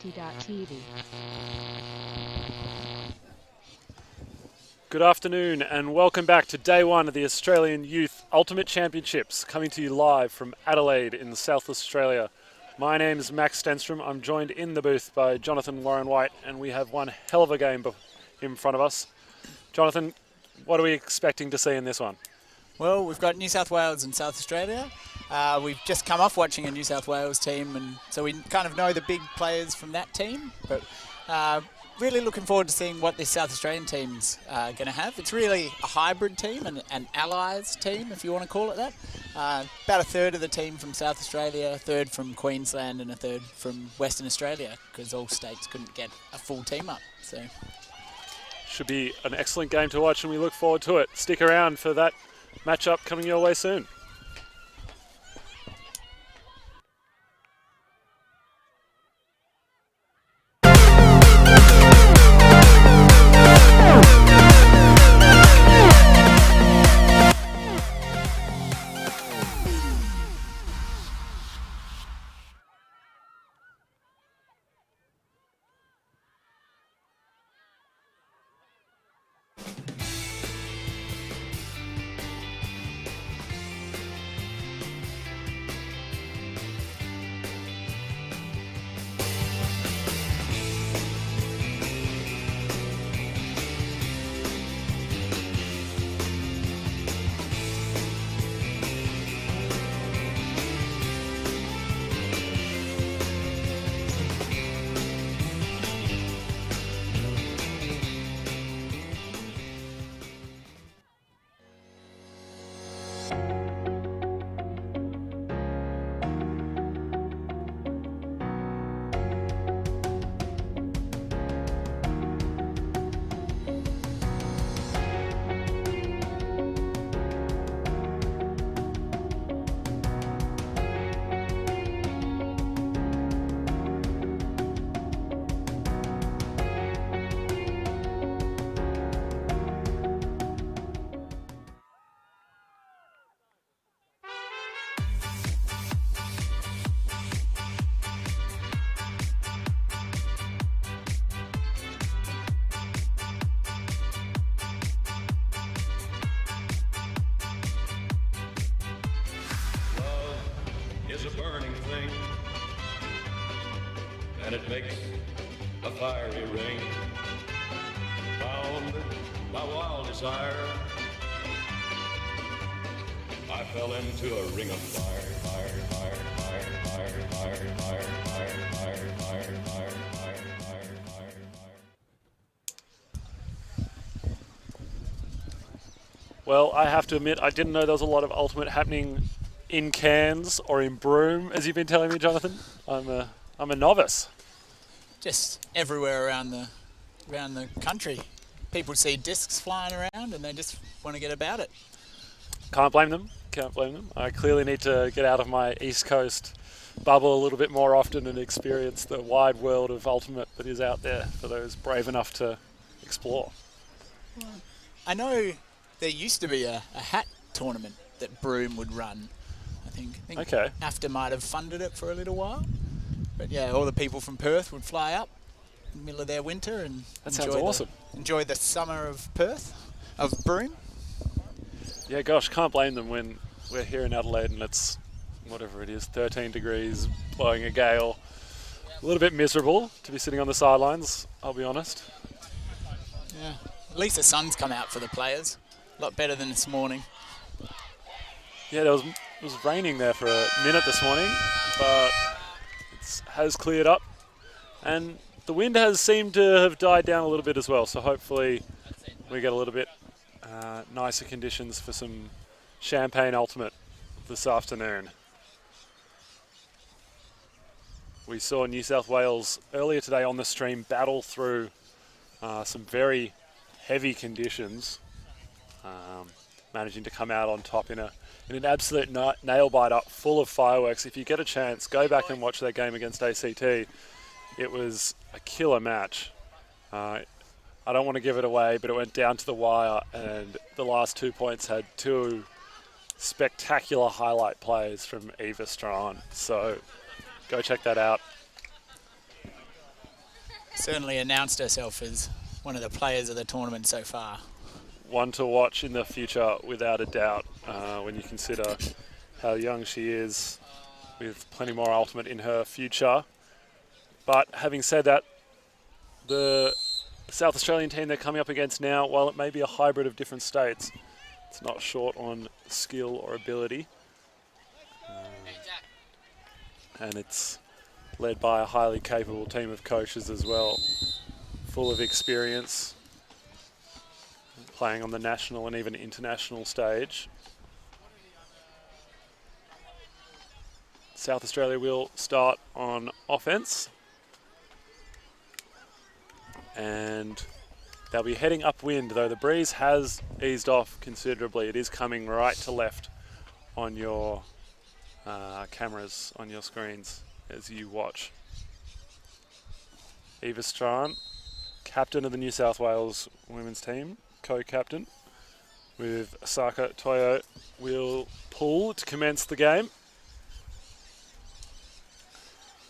360.tv. Good afternoon and welcome back to day one of the Australian Youth Ultimate Championships, coming to you live from Adelaide in South Australia. My name is Max Stenstrom. I'm joined in the booth by Jonathan Warren White, and we have one hell of a game in front of us. Jonathan, what are we expecting to see in this one? Well, we've got New South Wales and South Australia. We've just come off watching a New South Wales team, and so we kind of know the big players from that team. But really looking forward to seeing what this South Australian team's going to have. It's really a hybrid team, an allies team, if you want to call it that. About a third of the team from South Australia, a third from Queensland, and a third from Western Australia, because all states couldn't get a full team up. So should be an excellent game to watch, and we look forward to it. Stick around for that matchup coming your way soon. Is a burning thing, and it makes a fiery ring. Bound by wild desire, I fell into a ring of fire, fire, fire, fire, fire, fire, fire, fire, fire, fire, fire, fire, fire, fire. Well, I have to admit, I didn't know there was a lot of Ultimate happening in Cairns or in Broome, as you've been telling me, Jonathan. I'm a novice. just everywhere around the country. People see discs flying around and they just want to get about it. Can't blame them. Can't blame them. I clearly need to get out of my East Coast bubble a little bit more often and experience the wide world of Ultimate that is out there for those brave enough to explore. I know there used to be a hat tournament that Broome would run. I think Okay. AFTA might have funded it for a little while. But yeah, all the people from Perth would fly up in the middle of their winter and That sounds awesome. Enjoy the summer of Perth, of Broome. Yeah, gosh, can't blame them when we're here in Adelaide and it's, whatever it is, 13 degrees, blowing a gale. A little bit miserable to be sitting on the sidelines, I'll be honest. Yeah, at least the sun's come out for the players. A lot better than this morning. Yeah, it was raining there for a minute this morning, but it has cleared up. And the wind has seemed to have died down a little bit as well, so hopefully we get a little bit nicer conditions for some Champagne Ultimate this afternoon. We saw New South Wales earlier today on the stream battle through some very heavy conditions, managing to come out on top in an absolute nail biter full of fireworks. If you get a chance, go back and watch that game against ACT. It was a killer match. I don't want to give it away, but it went down to the wire, and the last 2 points had two spectacular highlight plays from Eva Strawn. So go check that out. certainly announced herself as one of the players of the tournament so far. One to watch in the future, without a doubt, when you consider how young she is, with plenty more ultimate in her future. But having said that, the South Australian team they're coming up against now, while it may be a hybrid of different states, it's not short on skill or ability. And it's led by a highly capable team of coaches as well, full of experience, playing on the national and even international stage. South Australia will start on offense, and they'll be heading upwind, though the breeze has eased off considerably. It is coming right to left on your cameras, on your screens as you watch. Eva Strachan, captain of the New South Wales women's team, co-captain, with Osaka Toyo, will pull to commence the game.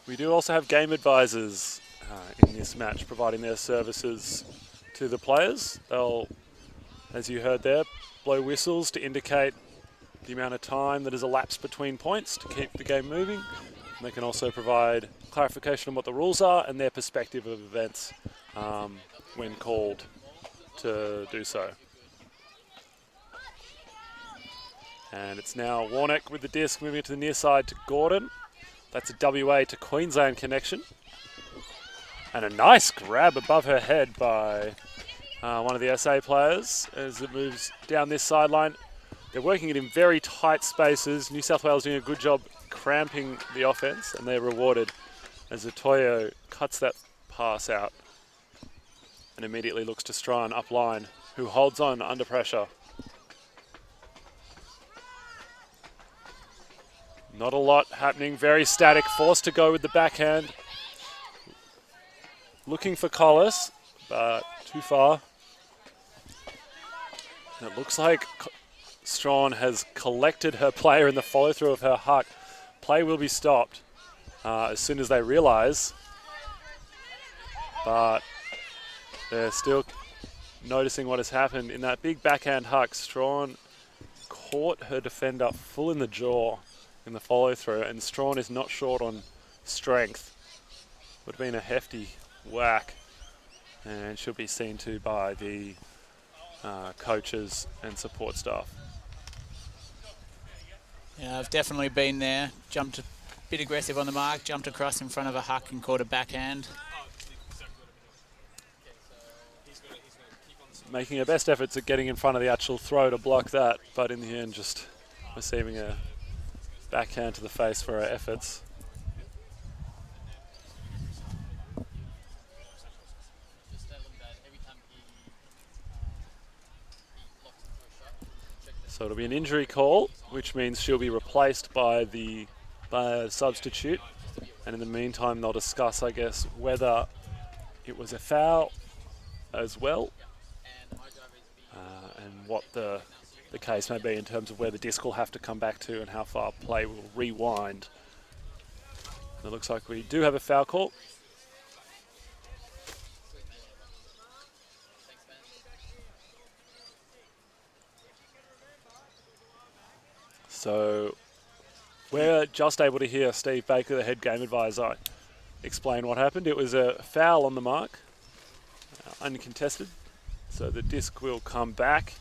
We do also have game advisors in this match, providing their services to the players. They'll, as you heard there, blow whistles to indicate the amount of time that has elapsed between points to keep the game moving. And they can also provide clarification on what the rules are and their perspective of events when called to do so. And it's now Warnock with the disc, moving it to the near side to Gordon. That's a WA to Queensland connection. And a nice grab above her head by one of the SA players as it moves down this sideline. They're working it in very tight spaces. New South Wales doing a good job cramping the offense, and they're rewarded as Toyo cuts that pass out and immediately looks to Strachan up line, who holds on under pressure. Not a lot happening, very static, forced to go with the backhand. Looking for Collis, but too far. And it looks like Strachan has collected her player in the follow-through of her huck. Play will be stopped as soon as they realise, but they're still noticing what has happened. In that big backhand huck, Strachan caught her defender full in the jaw in the follow-through, and Strachan is not short on strength. Would have been a hefty whack, and should be seen to by the coaches and support staff. Yeah, I've definitely been there. Jumped a bit aggressive on the mark, jumped across in front of a huck and caught a backhand. Making her best efforts at getting in front of the actual throw to block that, but in the end just receiving a backhand to the face for her efforts. So it'll be an injury call, which means she'll be replaced by the substitute. And in the meantime, they'll discuss, I guess, whether it was a foul as well, and what the case may be in terms of where the disc will have to come back to and how far play will rewind. And it looks like we do have a foul call. So we're just able to hear Steve Baker, the head game advisor, explain what happened. It was a foul on the mark, uncontested. So the disc will come back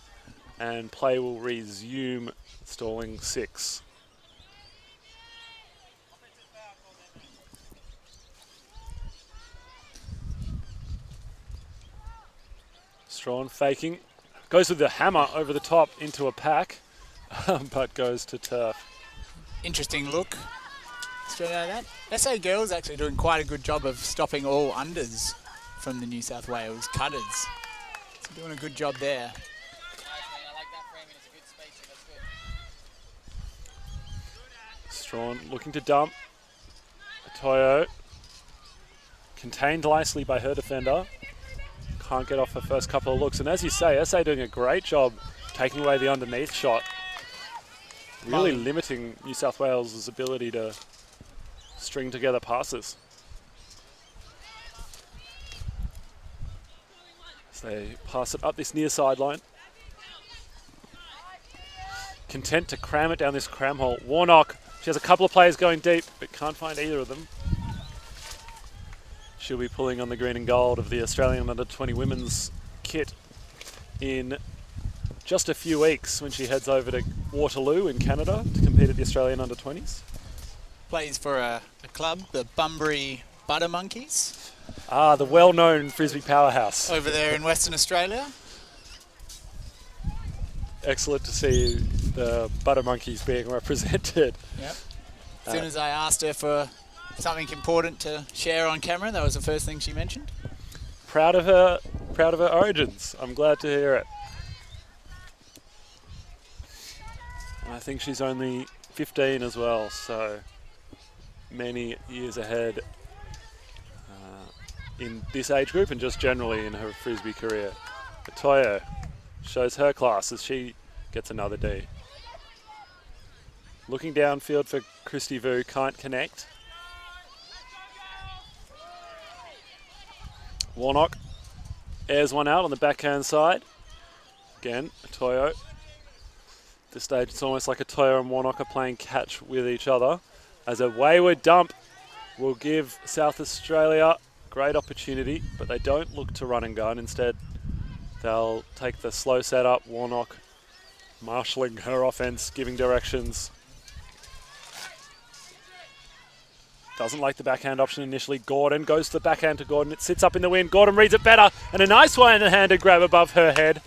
and play will resume, stalling 6. Strachan faking, goes with the hammer over the top into a pack, but goes to turf. Interesting look. Straight out of that. SA girls actually doing quite a good job of stopping all unders from the New South Wales cutters. So doing a good job there. Strachan looking to dump. Toyo contained nicely by her defender. Can't get off her first couple of looks. And as you say, SA doing a great job taking away the underneath shot. Really limiting New South Wales' ability to string together passes. they pass it up this near sideline. Content to cram it down this cram hole. Warnock, she has a couple of players going deep, but can't find either of them. She'll be pulling on the green and gold of the Australian Under-20 women's kit in just a few weeks when she heads over to Waterloo in Canada to compete at the Australian Under-20s. Plays for a club, the Bunbury Butter Monkeys. Ah, the well-known Frisbee powerhouse. Over there in Western Australia. Excellent to see the Butter Monkeys being represented. Yep. As soon as I asked her for something important to share on camera, that was the first thing she mentioned. Proud of her origins. I'm glad to hear it. And I think she's only 15 as well, so many years ahead in this age group and just generally in her Frisbee career. Toyo shows her class as she gets another D. Looking downfield for Christy Vu, can't connect. Warnock airs one out on the backhand side. Again, Toyo. At this stage, it's almost like a Toyo and Warnock are playing catch with each other, as a wayward dump will give South Australia great opportunity, but they don't look to run and gun. Instead, they'll take the slow setup. Warnock marshalling her offense, giving directions. Doesn't like the backhand option initially. Gordon goes to the backhand to Gordon. It sits up in the wind. Gordon reads it better, and a nice one-handed grab above her head.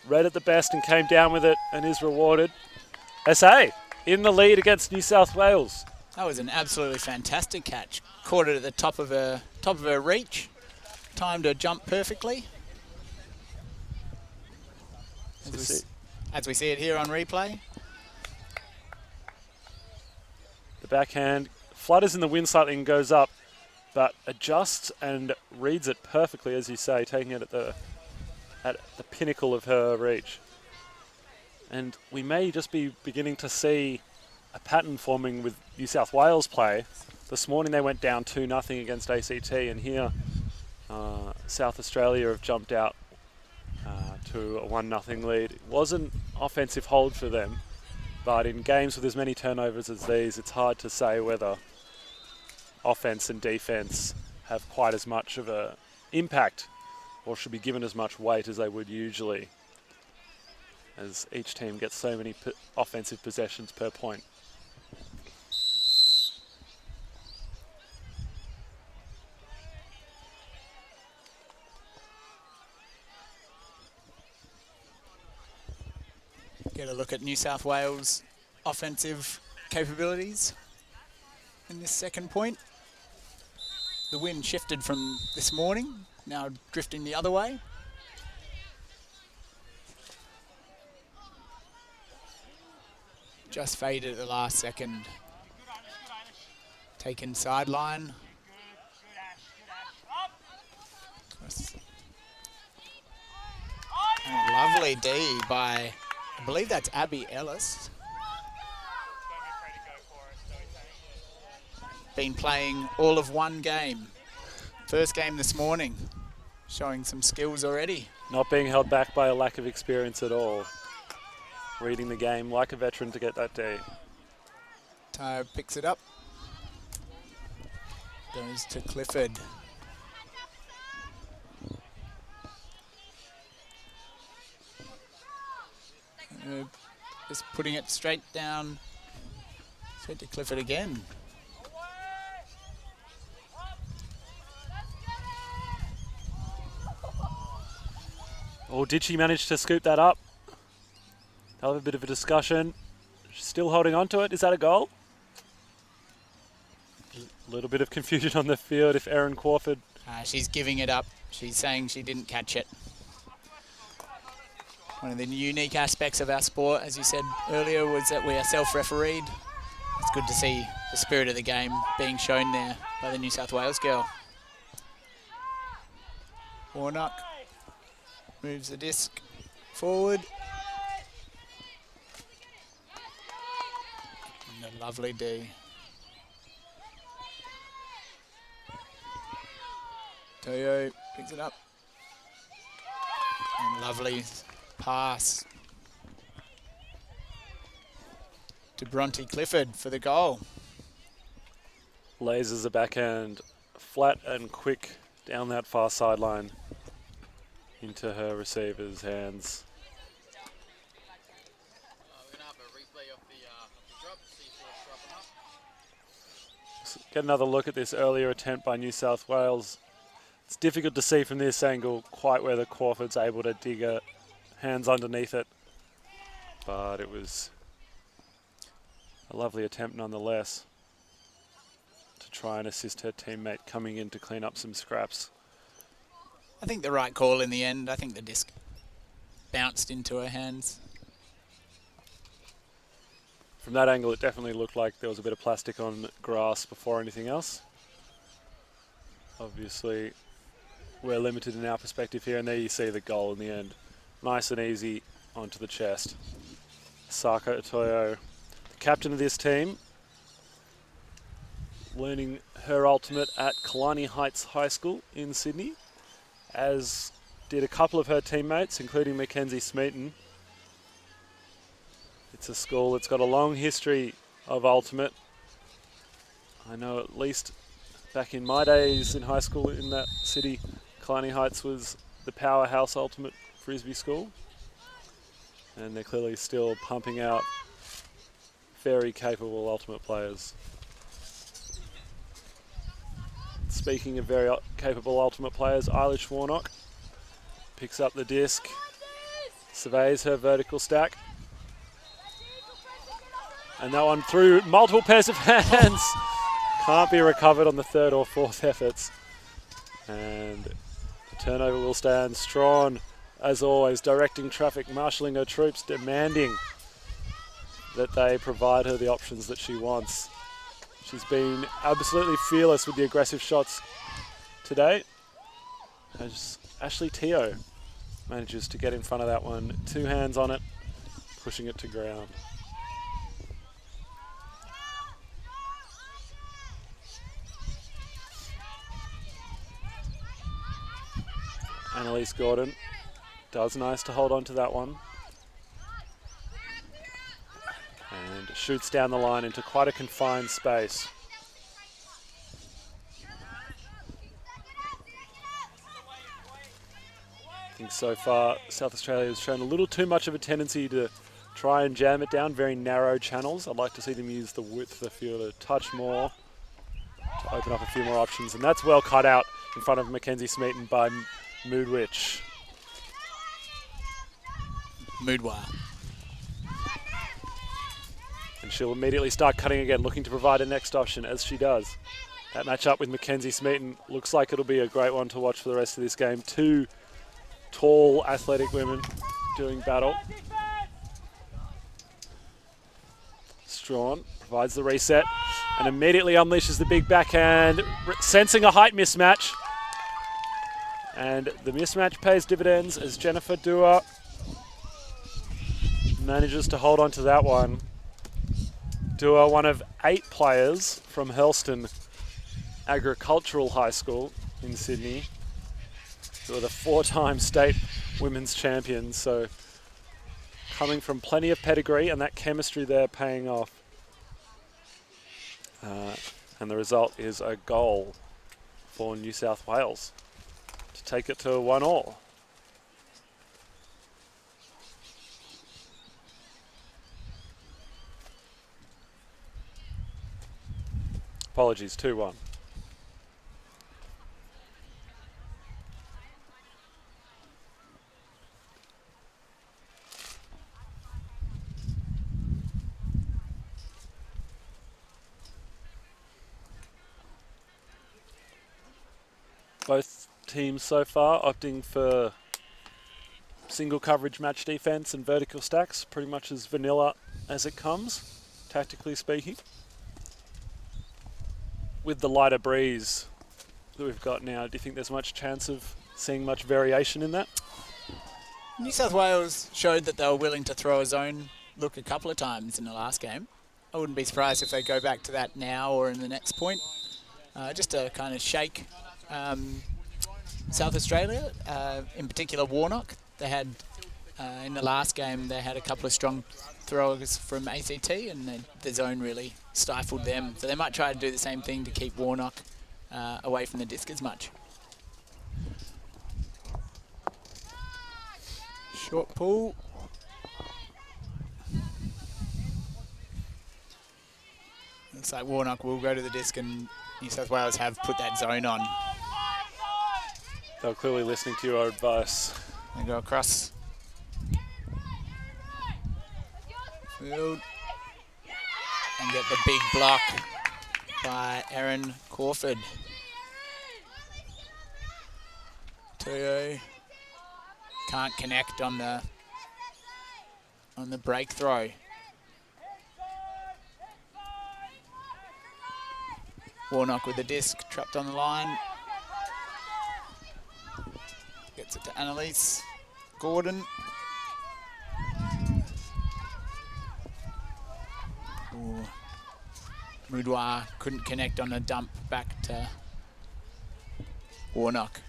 Read it the best and came down with it and is rewarded. SA in the lead against New South Wales. That was an absolutely fantastic catch. Caught it at the top of her reach. Timed her jump perfectly. As we see it here on replay. The backhand flutters in the wind slightly and goes up, but adjusts and reads it perfectly, as you say, taking it at the pinnacle of her reach. And we may just be beginning to see a pattern forming with New South Wales play. This morning they went down 2-0 against ACT, and here South Australia have jumped out to a 1-0 lead. It was an offensive hold for them, but in games with as many turnovers as these, it's hard to say whether offense and defense have quite as much of an impact or should be given as much weight as they would usually, as each team gets so many offensive possessions per point. Get a look at New South Wales' offensive capabilities in this second point. The wind shifted from this morning, now drifting the other way. Just faded at the last second. Taken sideline. And a lovely D by, I believe that's Abby Ellis. Been playing all of one game. First game this morning. Showing some skills already. Not being held back by a lack of experience at all. Reading the game like a veteran to get that D. Tayo picks it up. Goes to Clifford. Just putting it straight down. Straight to Clifford again. Oh, did she manage to scoop that up? They'll have a bit of a discussion. She's still holding on to it. Is that a goal? A little bit of confusion on the field if Erin Crawford... She's giving it up. She's saying she didn't catch it. One of the unique aspects of our sport, as you said earlier, was that we are self-refereed. It's good to see the spirit of the game being shown there by the New South Wales girl. Warnock moves the disc forward. And a lovely D. Toyo Picks it up. And lovely pass to Bronte Clifford for the goal. Lasers a backhand flat and quick down that far sideline into her receiver's hands. Get another look at this earlier attempt by New South Wales. It's difficult to see from this angle quite where the Crawford's able to dig her hands underneath it, but it was a lovely attempt nonetheless to try and assist her teammate coming in to clean up some scraps. I think the right call in the end. I think the disc bounced into her hands. From that angle, it definitely looked like there was a bit of plastic on grass before anything else. Obviously, we're limited in our perspective here, and there you see the goal in the end. Nice and easy onto the chest. Saka Itoyo, the captain of this team, learning her ultimate at Killarney Heights High School in Sydney, as did a couple of her teammates, including Mackenzie Smeaton. It's a school that's got a long history of ultimate. I know at least back in my days in high school in that city, Killarney Heights was the powerhouse ultimate frisbee school. And they're clearly still pumping out very capable ultimate players. Speaking of very capable ultimate players, Eilish Warnock picks up the disc, surveys her vertical stack. And that one through multiple pairs of hands. Can't be recovered on the third or fourth efforts. And the turnover will stand. Strawn, as always, directing traffic, marshalling her troops, demanding that they provide her the options that she wants. She's been absolutely fearless with the aggressive shots today. As Ashley Teo manages to get in front of that one. 2 hands on it, pushing it to ground. Annalise Gordon does nice to hold on to that one. And shoots down the line into quite a confined space. I think so far South Australia has shown a little too much of a tendency to try and jam it down very narrow channels. I'd like to see them use the width of the field a touch more to open up a few more options. And that's well cut out in front of Mackenzie Smeaton by Moodwitch. Moodwire. And she'll immediately start cutting again, looking to provide a next option, as she does. That matchup with Mackenzie Smeaton looks like it'll be a great one to watch for the rest of this game. 2 tall, athletic women doing battle. Strawn provides the reset and immediately unleashes the big backhand, sensing a height mismatch. And the mismatch pays dividends as Jennifer Dua manages to hold on to that one. Dua, one of 8 players from Hurlston Agricultural High School in Sydney, who are the 4-time state women's champions. So coming from plenty of pedigree, and that chemistry there paying off. And the result is a goal for New South Wales to take it to 1-1. Apologies, 2-1. Both teams so far opting for single coverage match defense and vertical stacks, pretty much as vanilla as it comes, tactically speaking. With the lighter breeze that we've got now, do you think there's much chance of seeing much variation in that? New South Wales showed that they were willing to throw a zone look a couple of times in the last game. I wouldn't be surprised if they go back to that now or in the next point, just to kind of shake South Australia, in particular Warnock. They had, in the last game, they had a couple of strong throwers from ACT, and the zone really stifled them. So they might try to do the same thing to keep Warnock away from the disc as much. Short pull. Looks like Warnock will go to the disc, and New South Wales have put that zone on. They're clearly listening to your advice. They go across field and get the big block by Erin Crawford. Teo can't connect on the break throw. Warnock with the disc, trapped on the line. Gets it to Annalise Gordon. Ooh. Moudoir couldn't connect on a dump back to Warnock.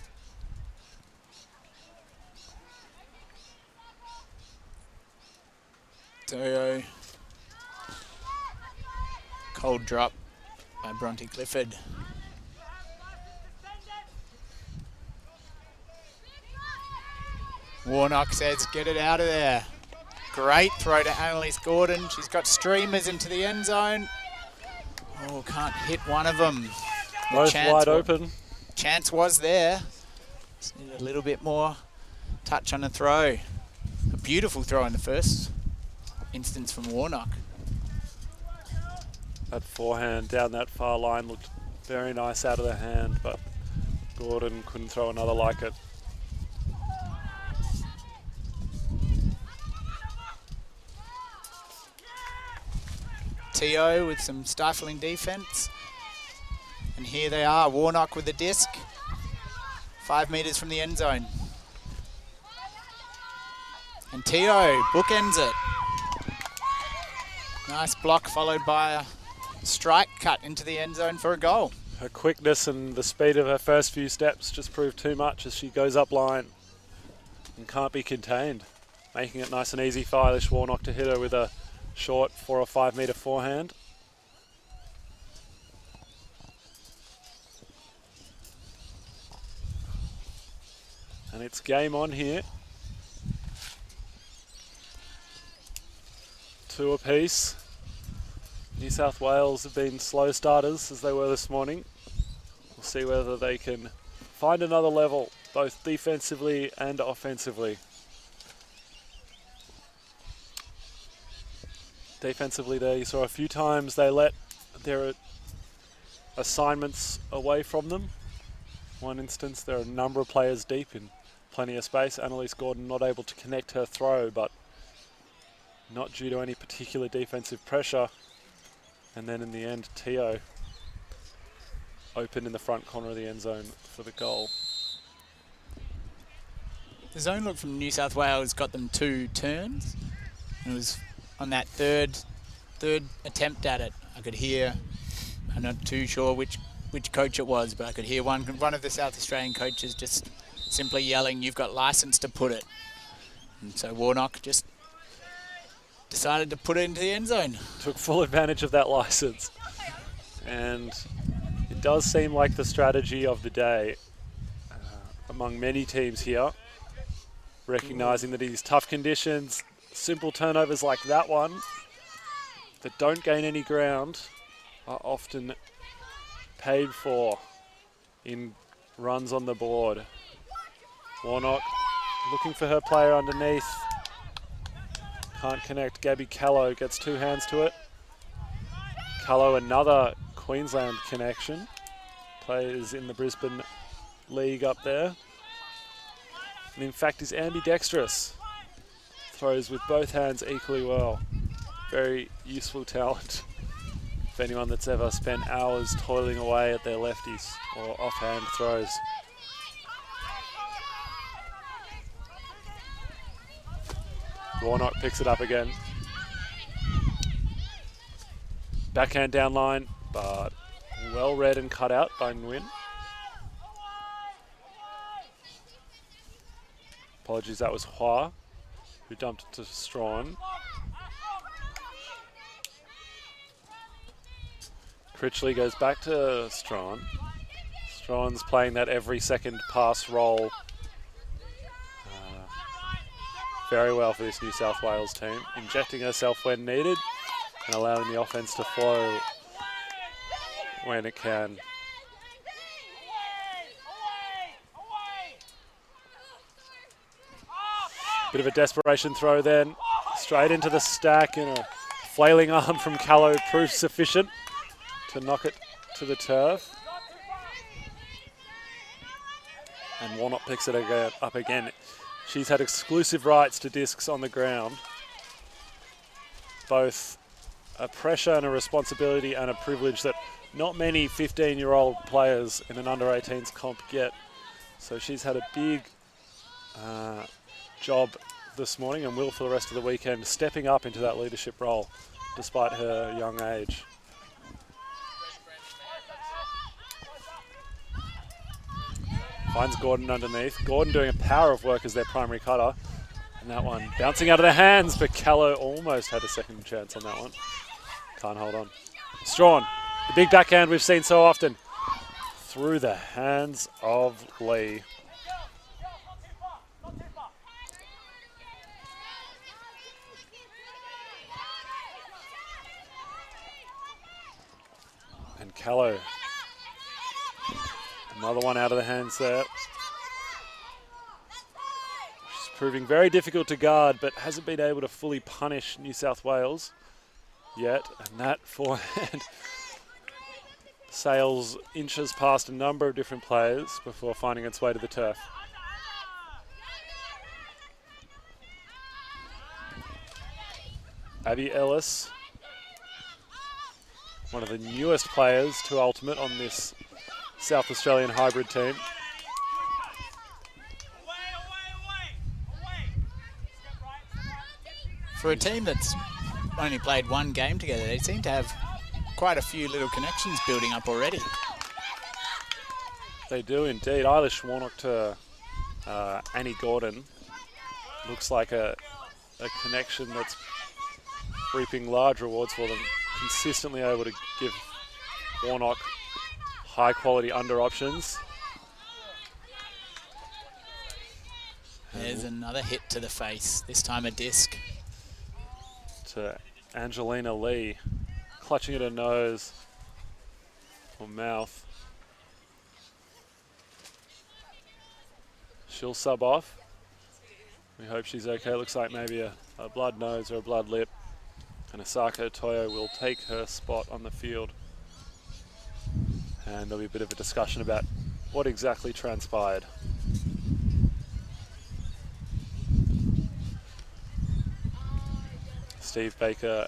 Teo. Cold drop by Bronte Clifford. Warnock says, get it out of there. Great throw to Annalise Gordon. She's got streamers into the end zone. Oh, can't hit one of them. Both wide open. Chance was there. Just need a little bit more touch on the throw. A beautiful throw in the first instance from Warnock. That forehand down that far line looked very nice out of the hand, but Gordon couldn't throw another like it. Teo with some stifling defense. And here they are, Warnock with the disc. 5 meters from the end zone. And Teo bookends it. Nice block followed by a strike cut into the end zone for a goal. Her quickness and the speed of her first few steps just proved too much as she goes up line and can't be contained, making it nice and easy for Eilish Warnock to hit her with a short 4 or 5 metre forehand. And it's game on here. 2 apiece. New South Wales have been slow starters as they were this morning. We'll see whether they can find another level, both defensively and offensively. Defensively there, you saw a few times they let their assignments away from them. One instance, there are a number of players deep in plenty of space. Annalise Gordon not able to connect her throw, but not due to any particular defensive pressure. And then in the end, Teo open in the front corner of the end zone for the goal. The zone look from New South Wales got them 2 turns. And it was on that third attempt at it. I could hear, I'm not too sure which coach it was, but I could hear one of the South Australian coaches just simply yelling, "You've got license to put it." And so Warnock just decided to put it into the end zone. Took full advantage of that license. And it does seem like the strategy of the day among many teams here, recognising that these tough conditions, simple turnovers like that one that don't gain any ground are often paid for in runs on the board. Warnock looking for her player underneath. Can't connect. Gabby Callow gets 2 hands to it. Callow, another Queensland connection. Plays in the Brisbane League up there. And in fact is ambidextrous. Throws with both hands equally well. Very useful talent for anyone that's ever spent hours toiling away at their lefties or offhand throws. Warnock picks it up again. Backhand down line, but well read and cut out by Nguyen. Apologies, that was Hua, who dumped it to Strawn. Critchley goes back to Strawn. Strawn's playing that every second pass role very well for this New South Wales team, injecting herself when needed and allowing the offense to flow when it can. Bit of a desperation throw then, straight into the stack, and a flailing arm from Callow proved sufficient to knock it to the turf. And Warnock picks it up again. She's had exclusive rights to discs on the ground. Both a pressure and a responsibility and a privilege that not many 15-year-old players in an under-18s comp get. So she's had a big job this morning and will for the rest of the weekend, stepping up into that leadership role despite her young age. Finds Gordon underneath. Gordon doing a power of work as their primary cutter. And that one bouncing out of their hands, but Callow almost had a second chance on that one. Can't hold on. Strawn, the big backhand we've seen so often. Through the hands of Lee. And Callow. Another one out of the hands there. She's proving very difficult to guard, but hasn't been able to fully punish New South Wales yet. And that forehand sails inches past a number of different players before finding its way to the turf. Abby Ellis, one of the newest players to Ultimate on this South Australian hybrid team. For a team that's only played one game together, they seem to have quite a few little connections building up already. They do indeed. Eilish Warnock to Annie Gordon looks like a connection that's reaping large rewards for them. Consistently able to give Warnock high quality under options. There's another hit to the face, this time a disc. To Angelina Lee, clutching at her nose or mouth. She'll sub off. We hope she's okay. Looks like maybe a blood nose or a blood lip. And Asako Toyo will take her spot on the field. And there'll be a bit of a discussion about what exactly transpired. Steve Baker,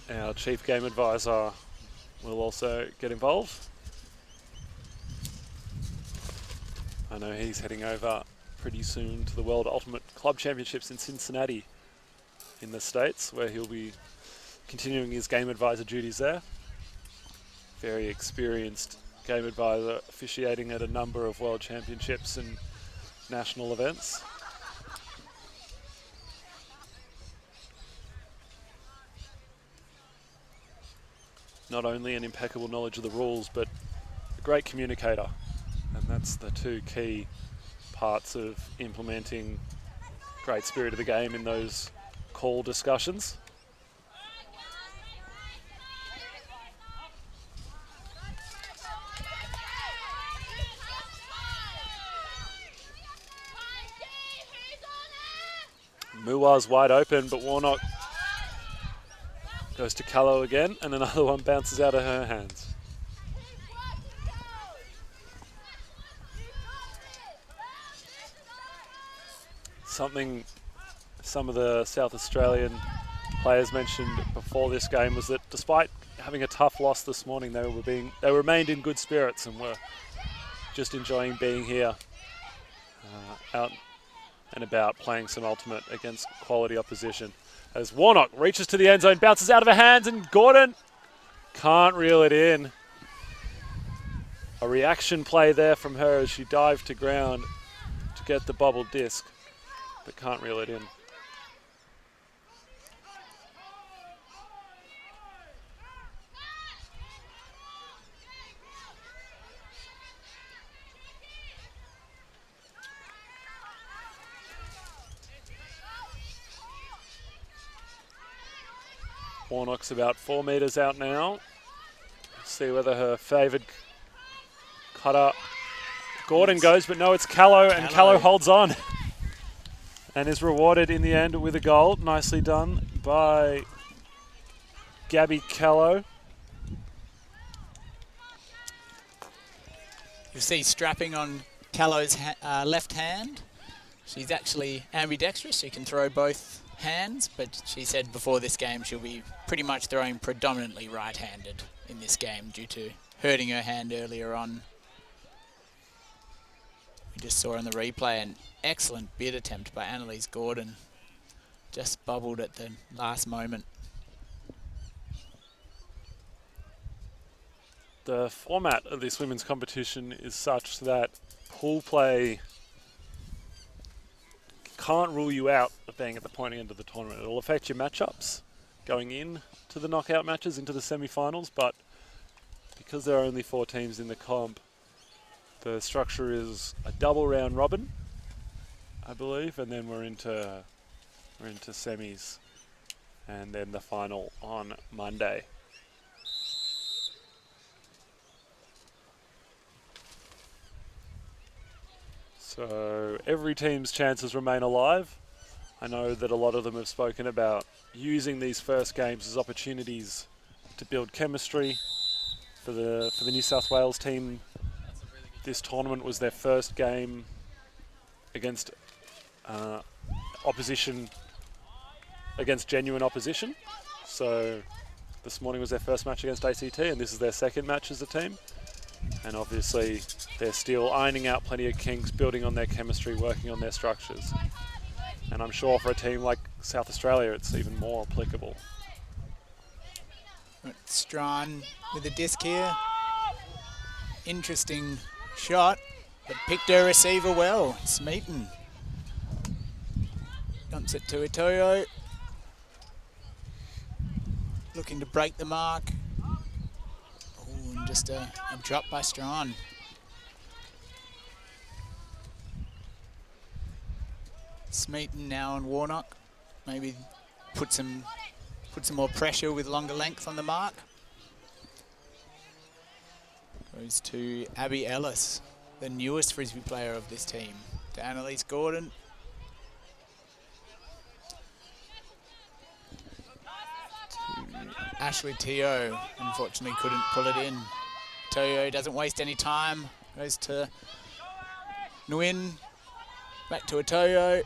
our chief game advisor, will also get involved. I know he's heading over pretty soon to the World Ultimate Club Championships in Cincinnati in the States, where he'll be continuing his game advisor duties there. Very experienced game advisor, officiating at a number of World Championships and national events. Not only an impeccable knowledge of the rules, but a great communicator. And that's the two key parts of implementing great spirit of the game in those call discussions. Mua's wide open, but Warnock goes to Callow again, and another one bounces out of her hands. Something some of the South Australian players mentioned before this game was that despite having a tough loss this morning, they remained in good spirits and were just enjoying being here, out and about playing some Ultimate against quality opposition. As Warnock reaches to the end zone, bounces out of her hands, and Gordon can't reel it in. A reaction play there from her as she dived to ground to get the bubble disc. but can't reel it in. Warnock's about 4 metres out now. See whether her favoured cutter Gordon goes, but no, it's Callow, and Callow holds on and is rewarded in the end with a goal. Nicely done by Gabby Callow. You see strapping on Callow's left hand. She's actually ambidextrous. She can throw both hands, but she said before this game she'll be pretty much throwing predominantly right-handed in this game due to hurting her hand earlier on. We just saw in the replay an excellent bid attempt by Annalise Gordon. Just bubbled at the last moment. The format of this women's competition is such that pool play can't rule you out of being at the pointy end of the tournament. It'll affect your matchups going in to the knockout matches, into the semi-finals, but because there are only 4 teams in the comp, the structure is a double round robin, I believe, and then we're into semis, and then the final on Monday. So every team's chances remain alive. I know that a lot of them have spoken about using these first games as opportunities to build chemistry. For the New South Wales team, this tournament was their first game against opposition, against genuine opposition. So this morning was their first match against ACT, and this is their second match as a team. And obviously they're still ironing out plenty of kinks, building on their chemistry, working on their structures. And I'm sure for a team like South Australia, it's even more applicable. Strawn with a disc here. Interesting shot, but picked her receiver well. Smeaton dumps it to Itoyo. Looking to break the mark. Oh, and just a drop by Strawn. Smeaton now on Warnock. Maybe put some more pressure with longer length on the mark. Goes to Abby Ellis, the newest Frisbee player of this team. To Annalise Gordon. To Ashley Teo, unfortunately couldn't pull it in. Teo doesn't waste any time. Goes to Nguyen. Back to Atoyo.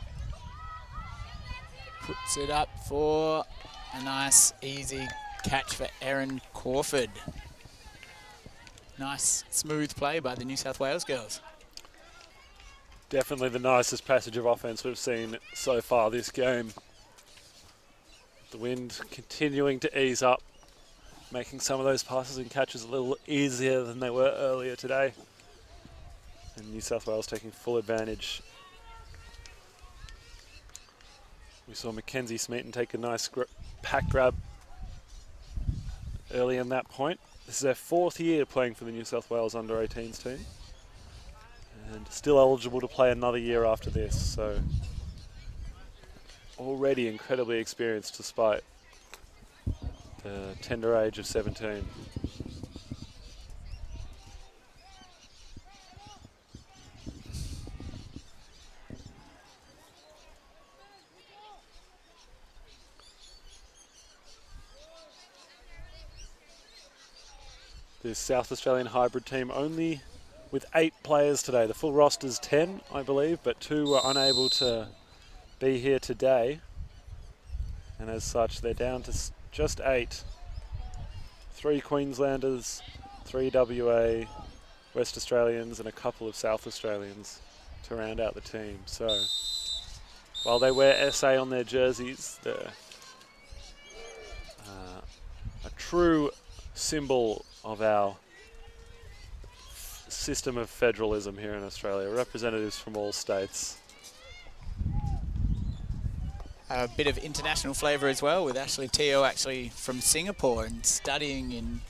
Puts it up for a nice, easy catch for Erin Crawford. Nice, smooth play by the New South Wales girls. Definitely the nicest passage of offense we've seen so far this game. The wind continuing to ease up, making some of those passes and catches a little easier than they were earlier today. And New South Wales taking full advantage. We saw Mackenzie Smeaton take a nice pack grab early in that point. This is her 4th year playing for the New South Wales under-18s team, and still eligible to play another year after this, so already incredibly experienced despite the tender age of 17. This South Australian hybrid team only with 8 players today. The full roster's 10, I believe, but 2 were unable to be here today. And as such, they're down to just 8. 3 Queenslanders, 3 WA, West Australians, and a couple of South Australians to round out the team. So while they wear SA on their jerseys, they're a true symbol of our system of federalism here in Australia. Representatives from all states. a bit of international flavour as well, with Ashley Teo actually from Singapore and studying in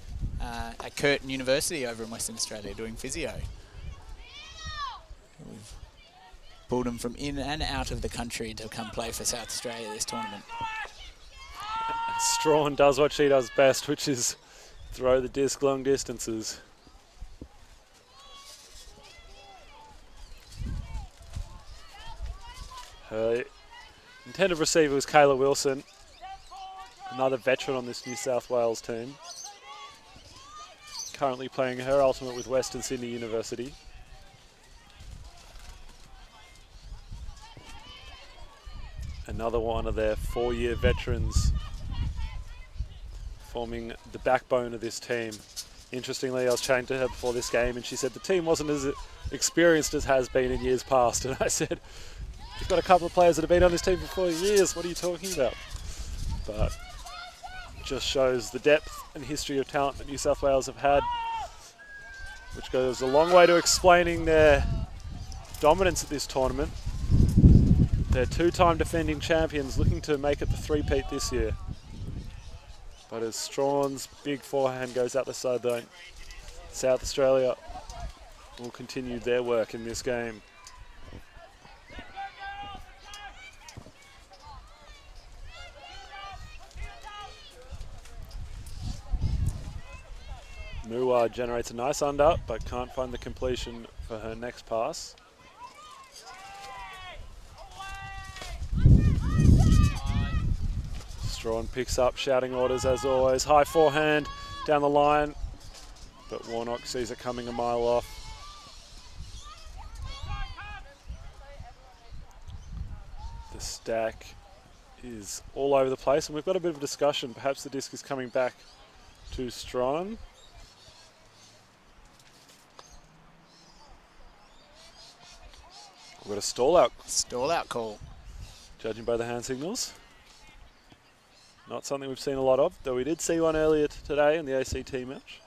at Curtin University over in Western Australia doing physio. We've pulled them from in and out of the country to come play for South Australia this tournament. And Strawn does what she does best, which is throw the disc long distances. Her intended receiver was Kayla Wilson, another veteran on this New South Wales team. Currently playing her ultimate with Western Sydney University. Another one of their 4-year veterans forming the backbone of this team. Interestingly, I was chatting to her before this game and she said the team wasn't as experienced as has been in years past. And I said, you've got a couple of players that have been on this team for 4 years. What are you talking about? But just shows the depth and history of talent that New South Wales have had, which goes a long way to explaining their dominance at this tournament. They're 2-time defending champions looking to make it the three-peat this year. But as Strawn's big forehand goes out the sideline, South Australia will continue their work in this game. Muwa generates a nice under, but can't find the completion for her next pass. Strawn picks up shouting orders as always. High forehand down the line, but Warnock sees it coming a mile off. The stack is all over the place, and we've got a bit of a discussion. Perhaps the disc is coming back to Strawn. We've got a stall out. Stall out call. Judging by the hand signals. Not something we've seen a lot of, though we did see one earlier today in the ACT match.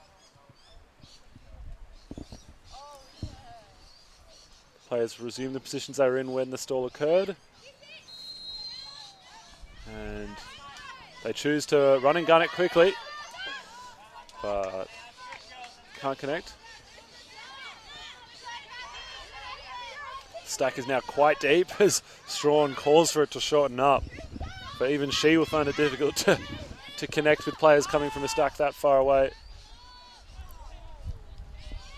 Players resume the positions they were in when the stall occurred. And they choose to run and gun it quickly, but can't connect. Stack is now quite deep as Strawn calls for it to shorten up. But even she will find it difficult to connect with players coming from a stack that far away.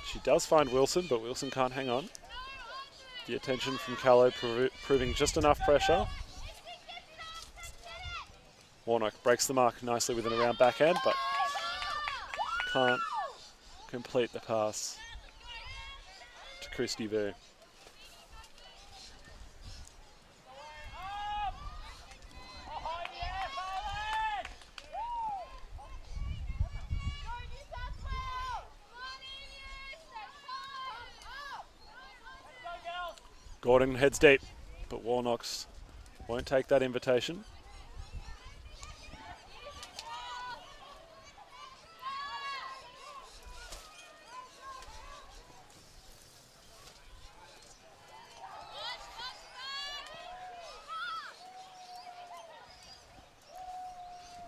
She does find Wilson, but Wilson can't hang on. The attention from Callow proving just enough pressure. Warnock breaks the mark nicely with an around backhand, but can't complete the pass to Christy Vu. Gordon heads deep, but Warnock's won't take that invitation.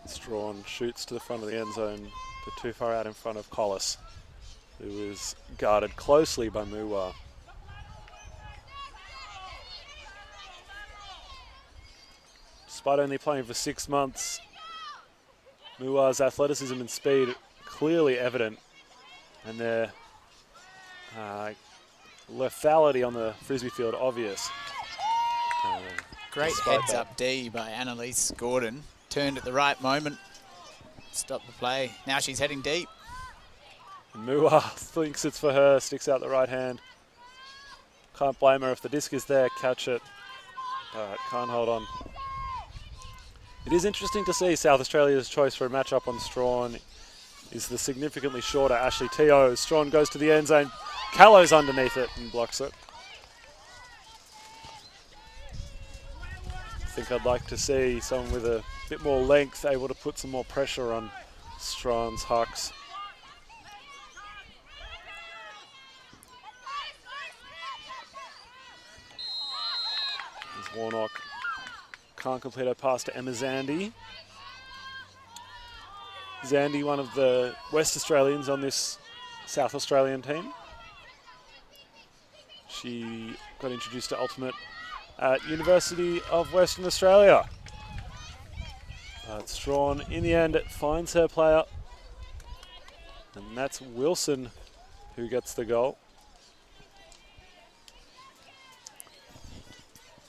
Strawn shoots to the front of the end zone, but too far out in front of Collis, who is guarded closely by Muwa. Despite only playing for 6 months, Muwa's athleticism and speed are clearly evident, and their lethality on the frisbee field obvious. Great heads up D by Annalise Gordon. Turned at the right moment, stopped the play. Now she's heading deep. Muwa thinks it's for her, sticks out the right hand. Can't blame her if the disc is there, catch it, but can't hold on. It is interesting to see South Australia's choice for a matchup on Strawn is the significantly shorter Ashley Teo. Strawn goes to the end zone, Callow's underneath it and blocks it. I think I'd like to see someone with a bit more length able to put some more pressure on Strawn's hucks. As Warnock can't complete her pass to Emma Zandy. Zandy, one of the West Australians on this South Australian team. She got introduced to Ultimate at University of Western Australia. But Strawn, in the end, finds her player. And that's Wilson who gets the goal.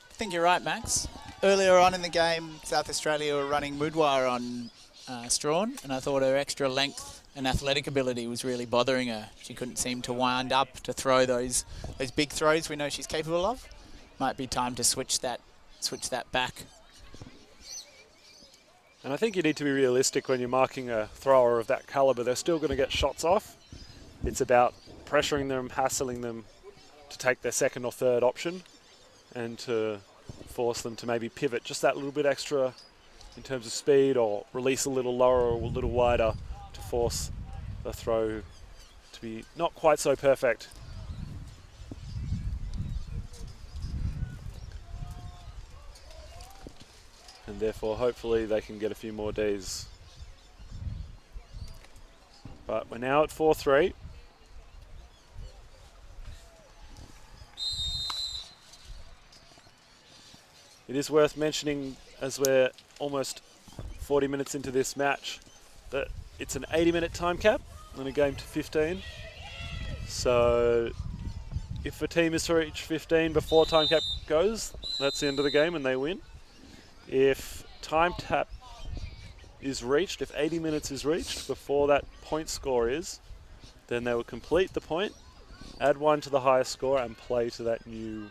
I think you're right, Max. Earlier on in the game, South Australia were running Mudwire on Strawn, and I thought her extra length and athletic ability was really bothering her. She couldn't seem to wind up to throw those big throws we know she's capable of. Might be time to switch that back. And I think you need to be realistic when you're marking a thrower of that calibre. They're still going to get shots off. It's about pressuring them, hassling them to take their second or third option and to force them to maybe pivot just that little bit extra in terms of speed, or release a little lower or a little wider to force the throw to be not quite so perfect. And therefore, hopefully, they can get a few more Ds. But we're now at 4-3. It is worth mentioning, as we're almost 40 minutes into this match, that it's an 80-minute time cap and a game to 15. So if a team is to reach 15 before time cap goes, that's the end of the game and they win. If time cap is reached, if 80 minutes is reached before that point score is, then they will complete the point, add one to the highest score, and play to that new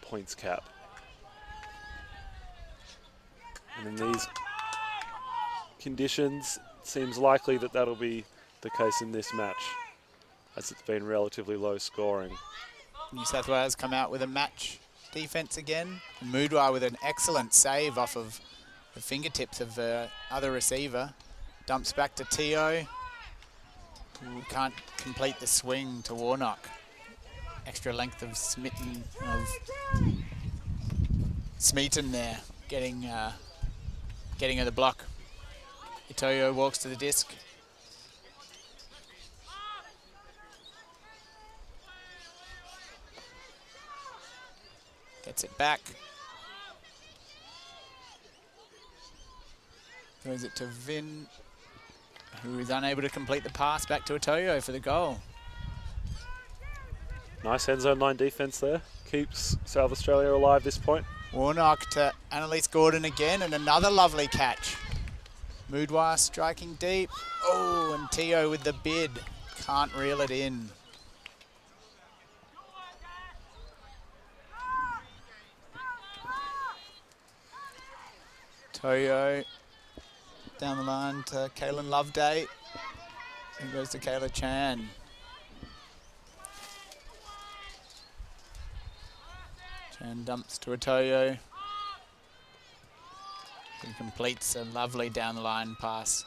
points cap. And in these conditions, it seems likely that that'll be the case in this match, as it's been relatively low scoring. New South Wales come out with a match defence again. And Mudwire with an excellent save off of the fingertips of the other receiver. Dumps back to Teo, who can't complete the swing to Warnock. Extra length of Smeaton there, getting her the block. Itoyo walks to the disc. Gets it back. Throws it to Vin, who is unable to complete the pass back to Itoyo for the goal. Nice end zone line defence there. Keeps South Australia alive this point. Warnock to Annalise Gordon again, and another lovely catch. Mudwire striking deep. Oh, and Teo with the bid. Can't reel it in. Toyo down the line to Kaylin Loveday. And goes to Kayla Chan. Chan dumps to Atoyo. He completes a lovely down the line pass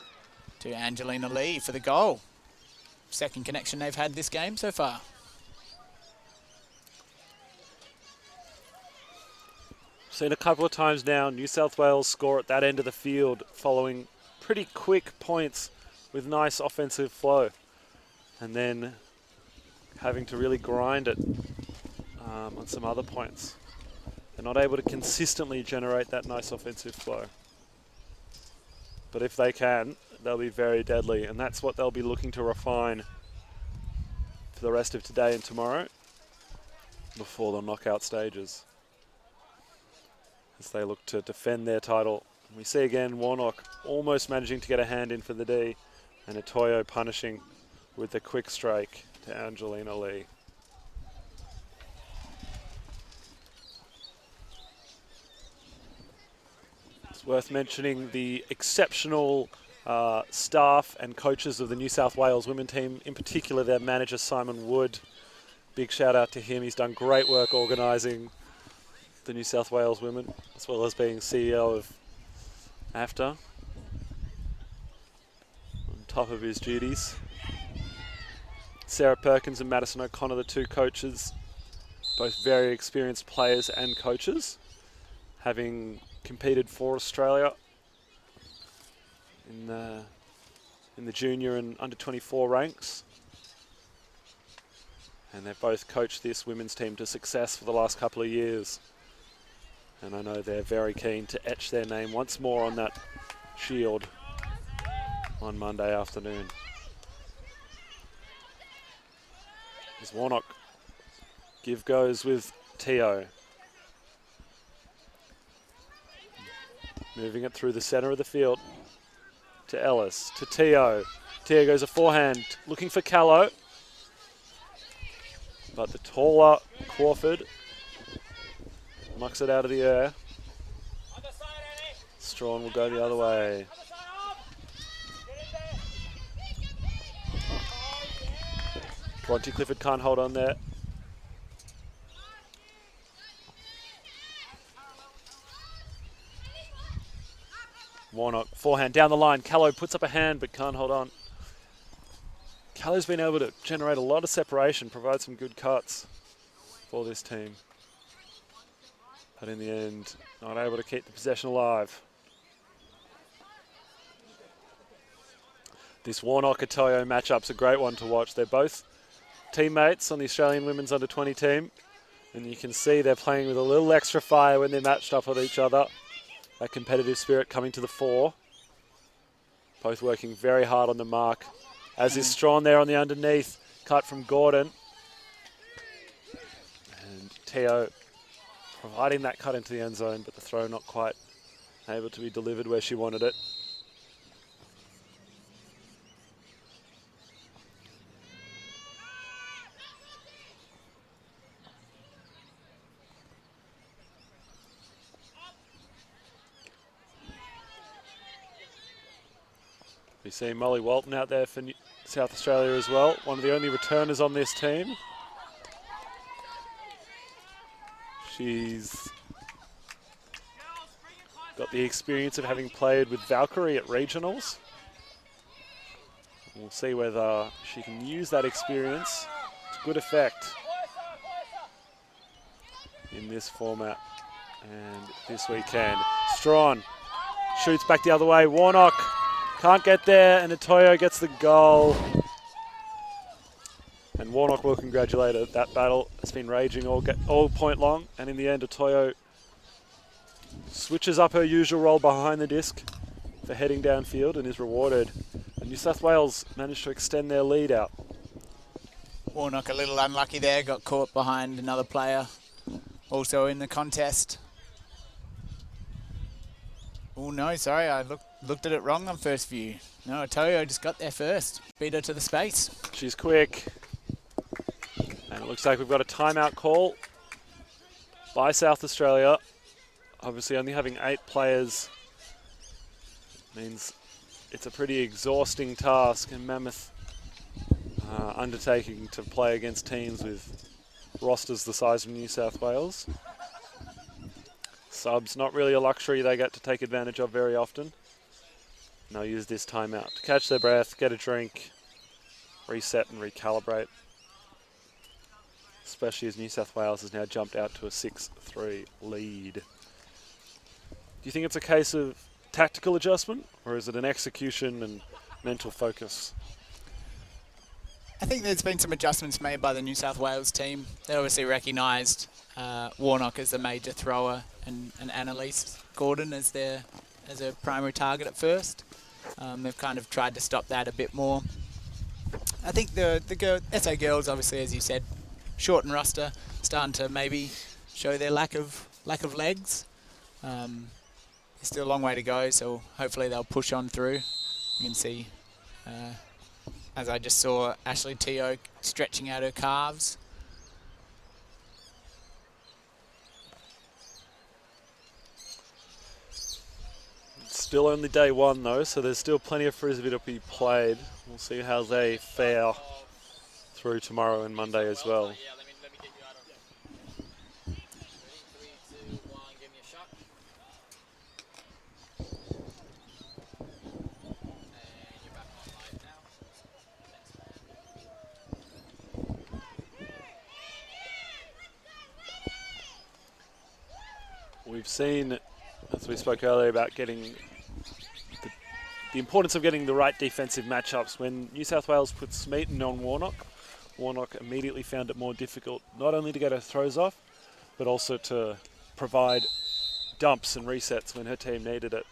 to Angelina Lee for the goal. Second connection they've had this game so far. Seen a couple of times now New South Wales score at that end of the field following pretty quick points with nice offensive flow, and then having to really grind it on some other points. They're not able to consistently generate that nice offensive flow. But if they can, they'll be very deadly, and that's what they'll be looking to refine for the rest of today and tomorrow before the knockout stages, as they look to defend their title. We see again Warnock almost managing to get a hand in for the D, and Atoyo punishing with the quick strike to Angelina Lee. It's worth mentioning the exceptional staff and coaches of the New South Wales women team, in particular their manager Simon Wood. Big shout out to him. He's done great work organising the New South Wales women, as well as being CEO of AFTA on top of his duties. Sarah Perkins and Madison O'Connor, the two coaches, both very experienced players and coaches. having competed for Australia in the junior and under 24 ranks. And they've both coached this women's team to success for the last couple of years. And I know they're very keen to etch their name once more on that shield on Monday afternoon. As Warnock give goes with Teo. Moving it through the centre of the field to Ellis, to Teo. Teo goes a forehand, looking for Callow. But the taller Crawford mucks it out of the air. Strawn will go the other way. Bronte Clifford can't hold on there. Warnock, forehand down the line. Callow puts up a hand but can't hold on. Callow's been able to generate a lot of separation, provide some good cuts for this team. But in the end, not able to keep the possession alive. This Warnock-Atoyo matchup's a great one to watch. They're both teammates on the Australian women's under-20 team. And you can see they're playing with a little extra fire when they're matched up with each other. That competitive spirit coming to the fore. Both working very hard on the mark. As is Strawn there on the underneath. Cut from Gordon. And Teo providing that cut into the end zone, but the throw not quite able to be delivered where she wanted it. We see Molly Walton out there for South Australia as well, one of the only returners on this team. She's got the experience of having played with Valkyrie at regionals. We'll see whether she can use that experience to good effect in this format and this weekend. Strawn shoots back the other way. Warnock can't get there, and Atoyo gets the goal. And Warnock will congratulate her. That battle has been raging all point long, and in the end, Atoyo switches up her usual role behind the disc for heading downfield and is rewarded. And New South Wales managed to extend their lead out. Warnock a little unlucky there, got caught behind another player also in the contest. Oh no, sorry, I looked at it wrong on first view. No, Atoyo just got there first. Beat her to the space. She's quick. And it looks like we've got a timeout call by South Australia. Obviously only having 8 players means it's a pretty exhausting task and mammoth undertaking to play against teams with rosters the size of New South Wales. Subs, not really a luxury they get to take advantage of very often. And they'll use this timeout to catch their breath, get a drink, reset and recalibrate. Especially as New South Wales has now jumped out to a 6-3 lead. Do you think it's a case of tactical adjustment, or is it an execution and mental focus? I think there's been some adjustments made by the New South Wales team. They obviously recognised Warnock as the major thrower and Annalise Gordon as a primary target at first. They've kind of tried to stop that a bit more. I think the SA girls, obviously, as you said, short and roster, starting to maybe show their lack of legs. There's still a long way to go, so hopefully they'll push on through. You can see, as I just saw, Ashley Teo stretching out her calves. Still only day one though, so there's still plenty of frisbee to be played. We'll see how they fare through tomorrow and Monday as well. we've seen, as we spoke earlier, about getting the importance of getting the right defensive matchups. When New South Wales put Smeaton on Warnock, Warnock immediately found it more difficult not only to get her throws off, but also to provide dumps and resets when her team needed it.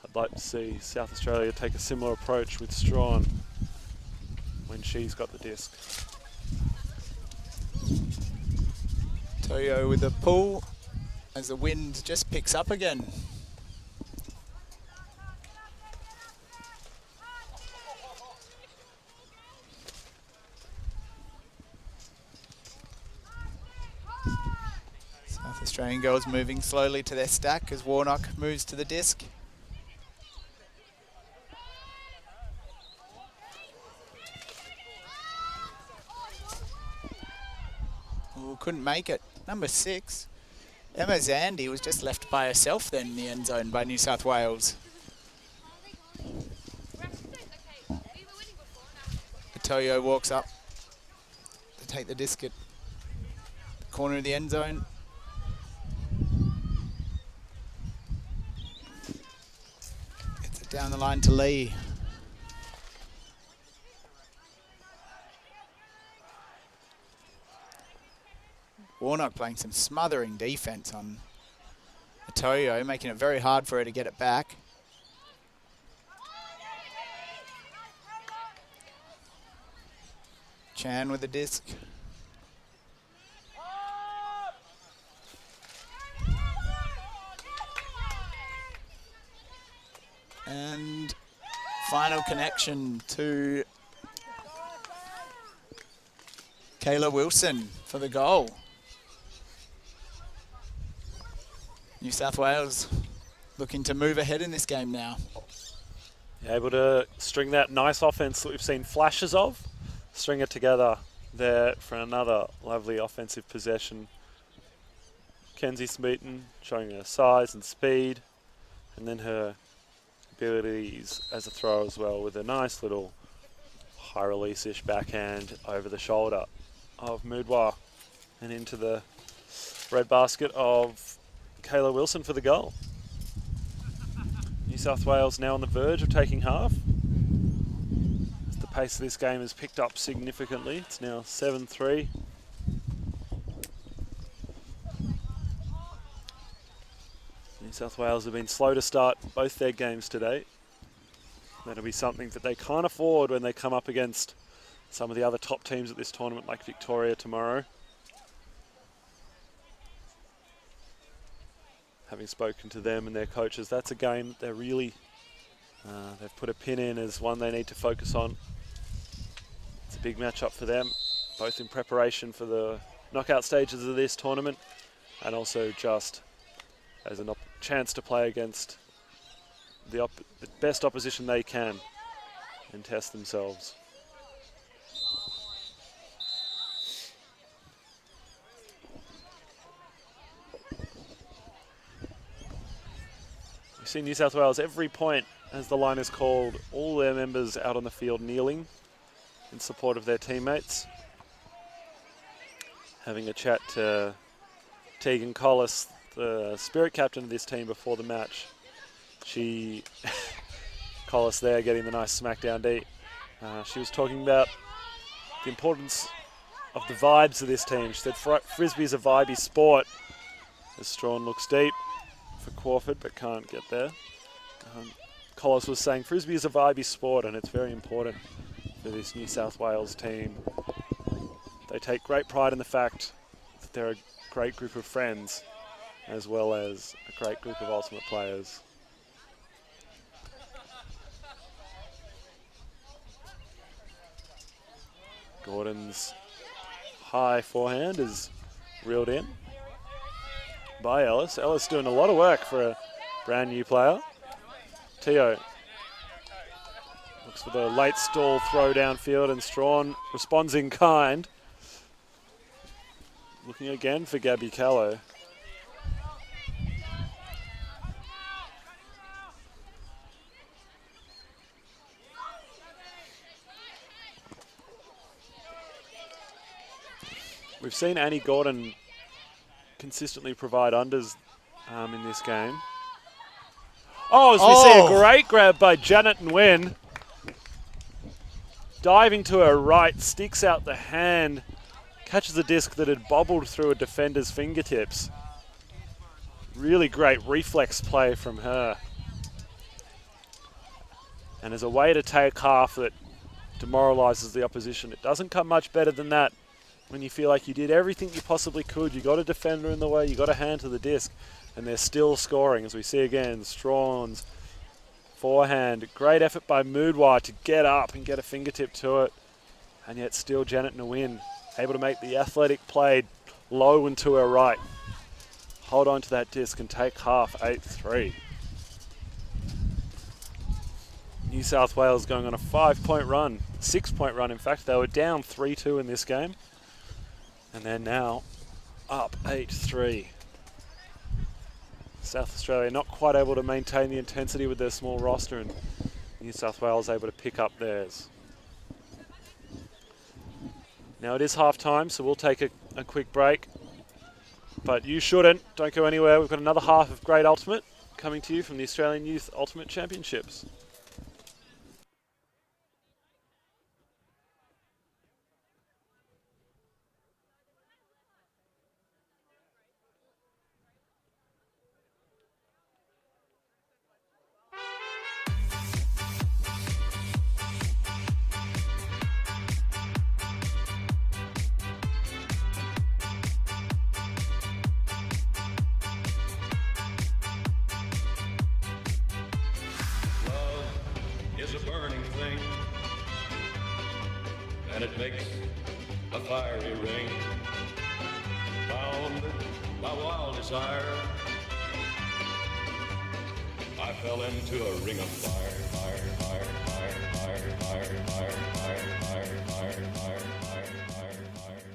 I'd like to see South Australia take a similar approach with Strawn when she's got the disc. Toyo with a pull as the wind just picks up again. South Australian girls moving slowly to their stack as Warnock moves to the disc. Ooh, couldn't make it. Number 6, Emma Zandi was just left by herself then in the end zone by New South Wales. Toyo walks up to take the disc at the corner of the end zone. Gets it down the line to Lee. Warnock playing some smothering defense on Toyo, making it very hard for her to get it back. Chan with the disc. And final connection to Kayla Wilson for the goal. New South Wales looking to move ahead in this game now. Able to string that nice offense that we've seen flashes of, string it together there for another lovely offensive possession. Kenzie Smeaton showing her size and speed, and then her abilities as a thrower as well, with a nice little high release-ish backhand over the shoulder of Moodwa and into the red basket of Kayla Wilson for the goal. New South Wales now on the verge of taking half. As the pace of this game has picked up significantly. It's now 7-3. New South Wales have been slow to start both their games today. That'll be something that they can't afford when they come up against some of the other top teams at this tournament, like Victoria tomorrow. Having spoken to them and their coaches, that's a game that they're really, they've put a pin in as one they need to focus on. It's a big matchup for them, both in preparation for the knockout stages of this tournament and also just as a chance to play against the best opposition they can and test themselves. We see New South Wales every point as the line is called, all their members out on the field kneeling in support of their teammates. Having a chat to Tegan Collis, the spirit captain of this team, before the match. Collis there getting the nice smackdown D. She was talking about the importance of the vibes of this team. She said Frisbee is a vibey sport. As Strawn looks deep for Crawford but can't get there. Collis was saying Frisbee is a vibey sport and it's very important for this New South Wales team. They take great pride in the fact that they're a great group of friends as well as a great group of ultimate players. Gordon's high forehand is reeled in by Ellis. Ellis doing a lot of work for a brand new player. Teo looks for the late stall throw downfield and Strawn responds in kind. Looking again for Gabby Callow. We've seen Annie Gordon consistently provide unders in this game. Oh, as we see a great grab by Janet Nguyen. Diving to her right, sticks out the hand, catches a disc that had bobbled through a defender's fingertips. Really great reflex play from her. And as a way to take half that demoralises the opposition, it doesn't come much better than that when you feel like you did everything you possibly could. You got a defender in the way, you got a hand to the disc, and they're still scoring. As we see again, Strawn's forehand. Great effort by Moodwire to get up and get a fingertip to it. And yet still Janet Nguyen able to make the athletic play low and to her right. Hold on to that disc and take half, 8-3. New South Wales going on a 5-point run, 6-point run in fact. They were down 3-2 in this game. And they're now up 8-3. South Australia not quite able to maintain the intensity with their small roster, and New South Wales able to pick up theirs. Now it is half time, so we'll take a quick break. But you shouldn't. Don't go anywhere. We've got another half of Great Ultimate coming to you from the Australian Youth Ultimate Championships. A burning thing, and it makes a fiery ring. Bound by wild desire, I fell into a ring of fire, fire, fire, fire, fire, fire, fire, fire, fire, fire, fire, fire, fire, fire.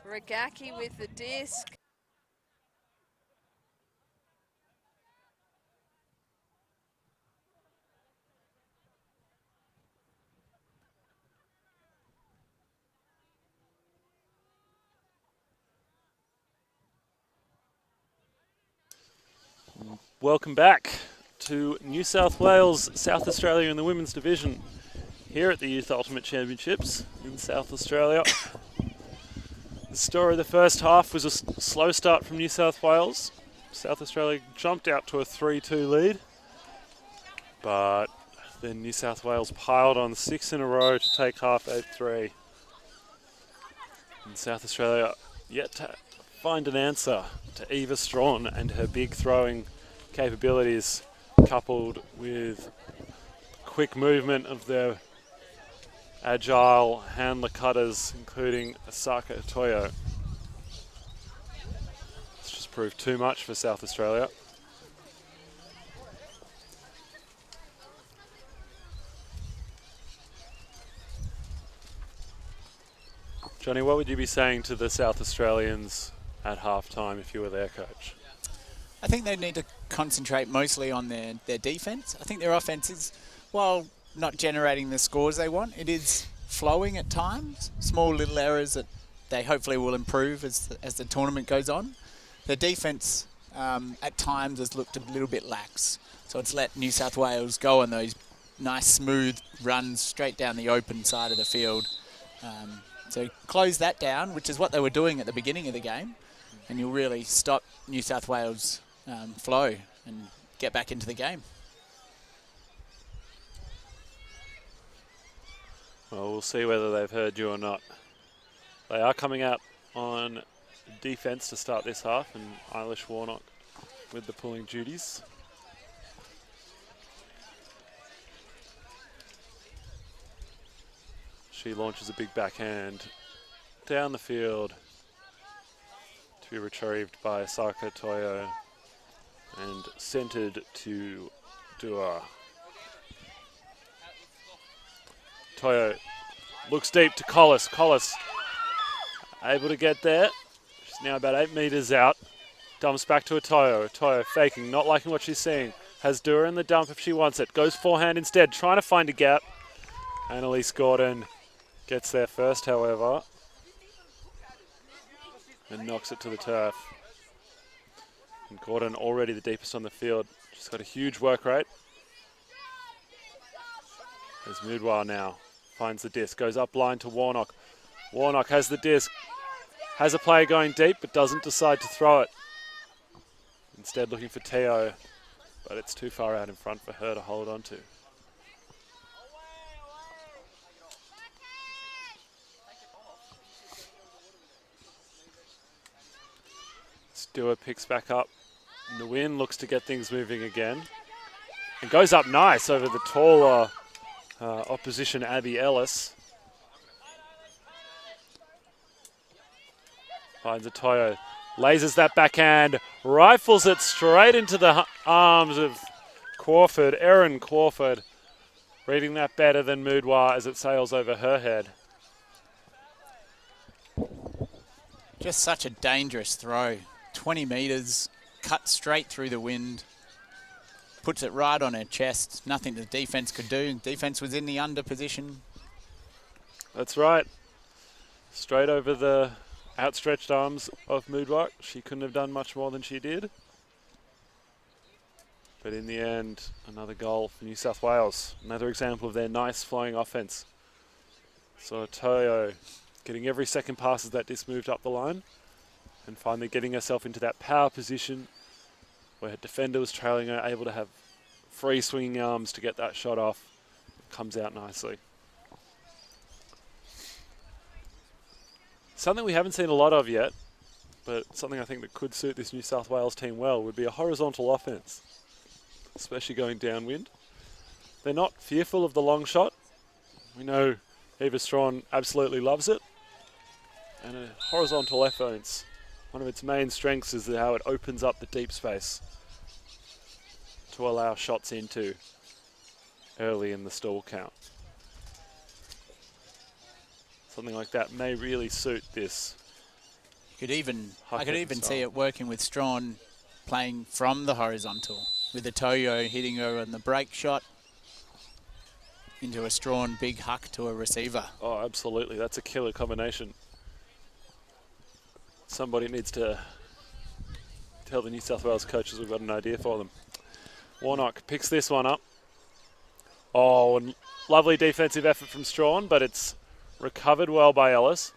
Ragaki with the disc. Welcome back to New South Wales, South Australia in the women's division here at the Youth Ultimate Championships in South Australia. The story of the first half was a slow start from New South Wales. South Australia jumped out to a 3-2 lead, but then New South Wales piled on 6 in a row to take half 8-3. And South Australia yet to find an answer to Eva Strawn and her big throwing capabilities, coupled with quick movement of their agile handler cutters, including Asaka Itoyo. It's just proved too much for South Australia. Johnny, what would you be saying to the South Australians at halftime if you were their coach? I think they need to concentrate mostly on their defence. I think their offense while not generating the scores they want, it is flowing at times. Small little errors that they hopefully will improve as the tournament goes on. The defence at times has looked a little bit lax, so it's let New South Wales go on those nice smooth runs straight down the open side of the field. So close that down, which is what they were doing at the beginning of the game, and you'll really stop New South Wales flow and get back into the game. Well, we'll see whether they've heard you or not. They are coming out on defence to start this half, and Eilish Warnock with the pulling duties. She launches a big backhand down the field to be retrieved by Asaka Toyo and centred to Dua. Toyo looks deep to Collis. Collis able to get there. She's now about 8 metres out. Dumps back to Toyo. Toyo faking, not liking what she's seeing. Has Dua in the dump if she wants it. Goes forehand instead, trying to find a gap. Annalise Gordon gets there first, however, and knocks it to the turf. And Gordon already the deepest on the field. She's got a huge work rate. There's Moudwar now. Finds the disc. Goes up line to Warnock. Warnock has the disc. Has a player going deep, but doesn't decide to throw it. Instead looking for Teo, but it's too far out in front for her to hold on to. Stewart picks back up. And the wind looks to get things moving again. And goes up nice over the taller opposition, Abby Ellis. Finds a Toyo. Lasers that backhand. Rifles it straight into the arms of Crawford. Erin Crawford. Reading that better than Moudwar as it sails over her head. Just such a dangerous throw. 20 metres, cut straight through the wind. Puts it right on her chest. Nothing the defence could do. Defence was in the under position. That's right. Straight over the outstretched arms of Moudwar. She couldn't have done much more than she did. But in the end, another goal for New South Wales. Another example of their nice flowing offence. So Toyo getting every second pass as that disc moved up the line. And finally getting herself into that power position where her defender was trailing her, able to have free swinging arms to get that shot off. Comes out nicely. Something we haven't seen a lot of yet, but something I think that could suit this New South Wales team well would be a horizontal offence, especially going downwind. They're not fearful of the long shot. We know Eva Strawn absolutely loves it. And a horizontal offence, one of its main strengths is how it opens up the deep space to allow shots into early in the stall count. Something like that may really suit this. I could even see it working with Strawn playing from the horizontal, with the Toyo hitting her on the break shot into a Strawn big huck to a receiver. Oh, absolutely. That's a killer combination. Somebody needs to tell the New South Wales coaches we've got an idea for them. Warnock picks this one up. Oh, and lovely defensive effort from Strawn, but it's recovered well by Ellis.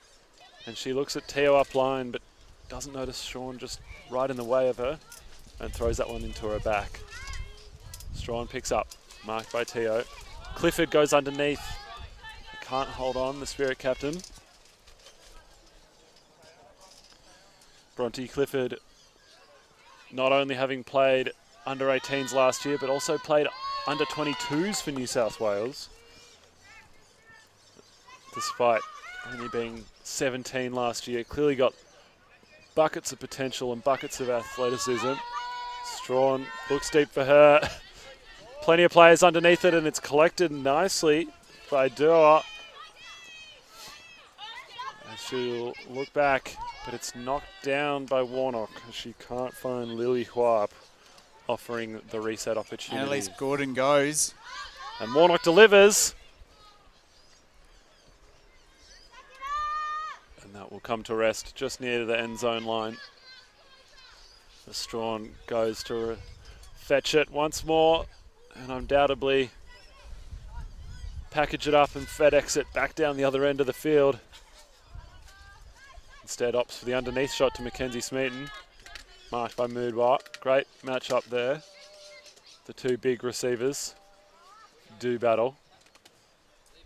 And she looks at Teo up line, but doesn't notice Strawn just right in the way of her and throws that one into her back. Strawn picks up, marked by Teo. Clifford goes underneath. Can't hold on, the Spirit captain. Bronte Clifford, not only having played under 18s last year, but also played under 22s for New South Wales. Despite only being 17 last year, clearly got buckets of potential and buckets of athleticism. Strawn looks deep for her. Plenty of players underneath it, and it's collected nicely by Dua. And she'll look back, but it's knocked down by Warnock. She can't find Lily Huap offering the reset opportunity. Annalise Gordon goes. And Warnock delivers. And that will come to rest just near the end zone line. The Strawn goes to fetch it once more and undoubtedly package it up and FedEx it back down the other end of the field. Instead opts for the underneath shot to Mackenzie Smeaton. Marked by Moodwa. Great match up there. The two big receivers do battle.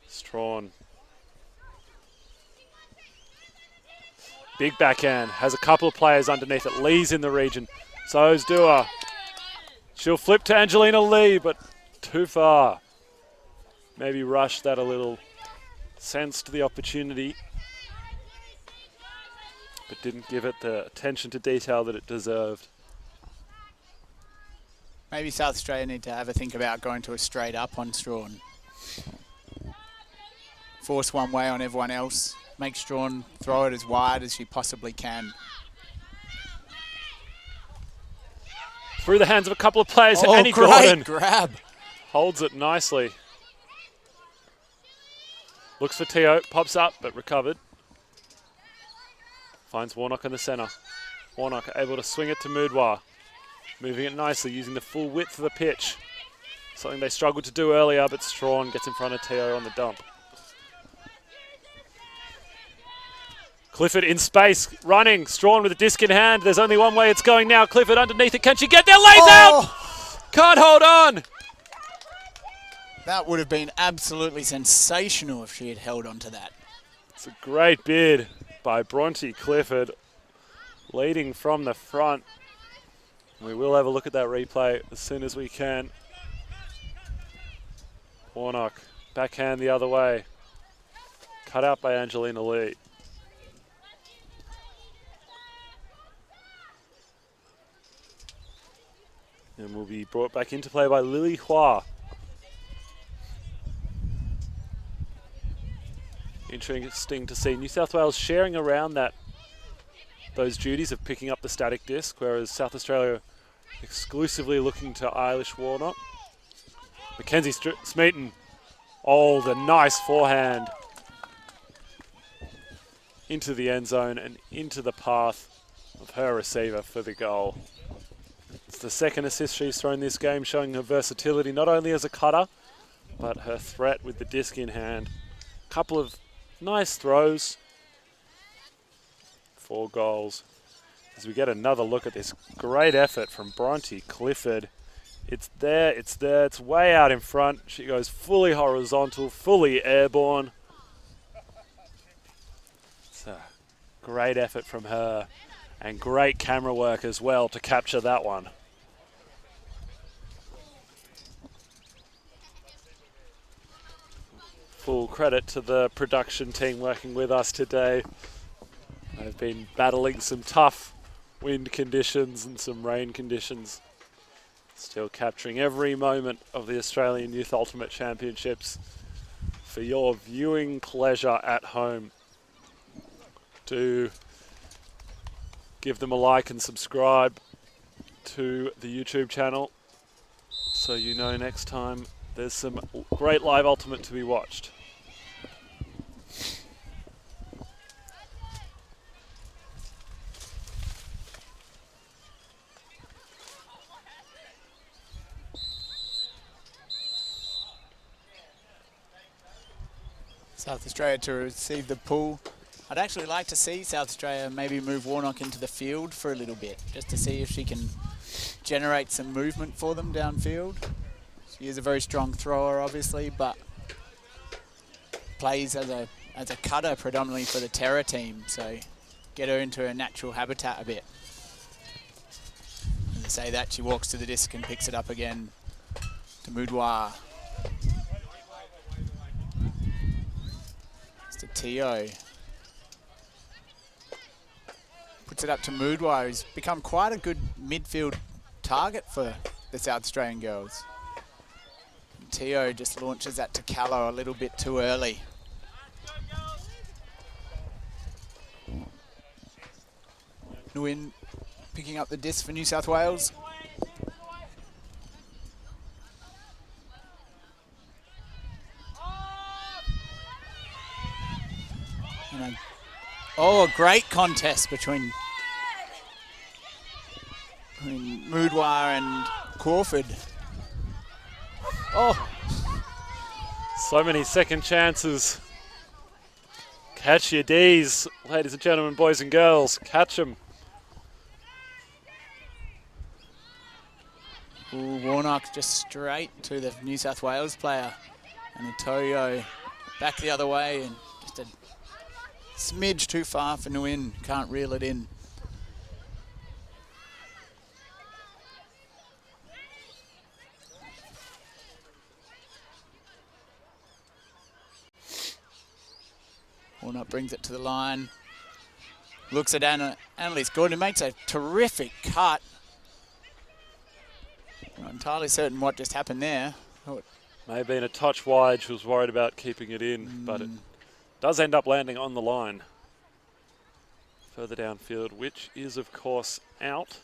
Strawn. Big backhand. Has a couple of players underneath it. Lee's in the region. So is Dua. She'll flip to Angelina Lee, but too far. Maybe rushed that a little. Sensed the opportunity, but didn't give it the attention to detail that it deserved. Maybe South Australia need to have a think about going to a straight up on Strawn. Force one way on everyone else. Make Strawn throw it as wide as she possibly can. Through the hands of a couple of players. Oh, Annie great Gordon grab. holds it nicely. Looks for Teo, pops up, but recovered. Finds Warnock in the centre. Warnock able to swing it to Moodwa. Moving it nicely, using the full width of the pitch. Something they struggled to do earlier, but Strawn gets in front of Teo on the dump. Clifford in space, running. Strawn with a disc in hand. There's only one way it's going now. Clifford underneath it. Can she get there? Lays out! Can't hold on! That would have been absolutely sensational if she had held on to that. It's a great bid by Bronte Clifford, leading from the front. We will have a look at that replay as soon as we can. Warnock, backhand the other way. Cut out by Angelina Lee. And will be brought back into play by Lily Hua. Interesting to see New South Wales sharing around those duties of picking up the static disc, whereas South Australia exclusively looking to Eilish Warnock. Mackenzie Smeaton. Oh, the nice forehand into the end zone and into the path of her receiver for the goal. It's the second assist she's thrown this game, showing her versatility not only as a cutter, but her threat with the disc in hand. Couple of nice throws. 4 goals. As we get another look at this great effort from Bronte Clifford. It's there, it's way out in front. She goes fully horizontal, fully airborne. It's a great effort from her and great camera work as well to capture that one. Full credit to the production team working with us today. They've been battling some tough wind conditions and some rain conditions. Still capturing every moment of the Australian Youth Ultimate Championships for your viewing pleasure at home. Do give them a like and subscribe to the YouTube channel so you know next time there's some great live Ultimate to be watched. South Australia to receive the pull. I'd actually like to see South Australia maybe move Warnock into the field for a little bit, just to see if she can generate some movement for them downfield. She is a very strong thrower, obviously, but plays as a cutter predominantly for the Terror team, so get her into her natural habitat a bit. And to say that, she walks to the disc and picks it up again to Moodwa. It's to Teo. Puts it up to Moodwa, who's become quite a good midfield target for the South Australian girls. And Teo just launches that to Callow a little bit too early. Nguyen picking up the disc for New South Wales. Oh, a great contest between Moodwar and Crawford. Oh, So many second chances. Catch your D's, ladies and gentlemen, boys and girls. Catch them. ooh, Warnock just straight to the New South Wales player. And Atoyo back the other way and just a smidge too far for Nguyen. Can't reel it in. Warnock brings it to the line. Looks at Annalise Gordon, makes a terrific cut. Not entirely certain what just happened there. Oh, May have been a touch wide. She was worried about keeping it in, but it does end up landing on the line. Further downfield, which is, of course, out,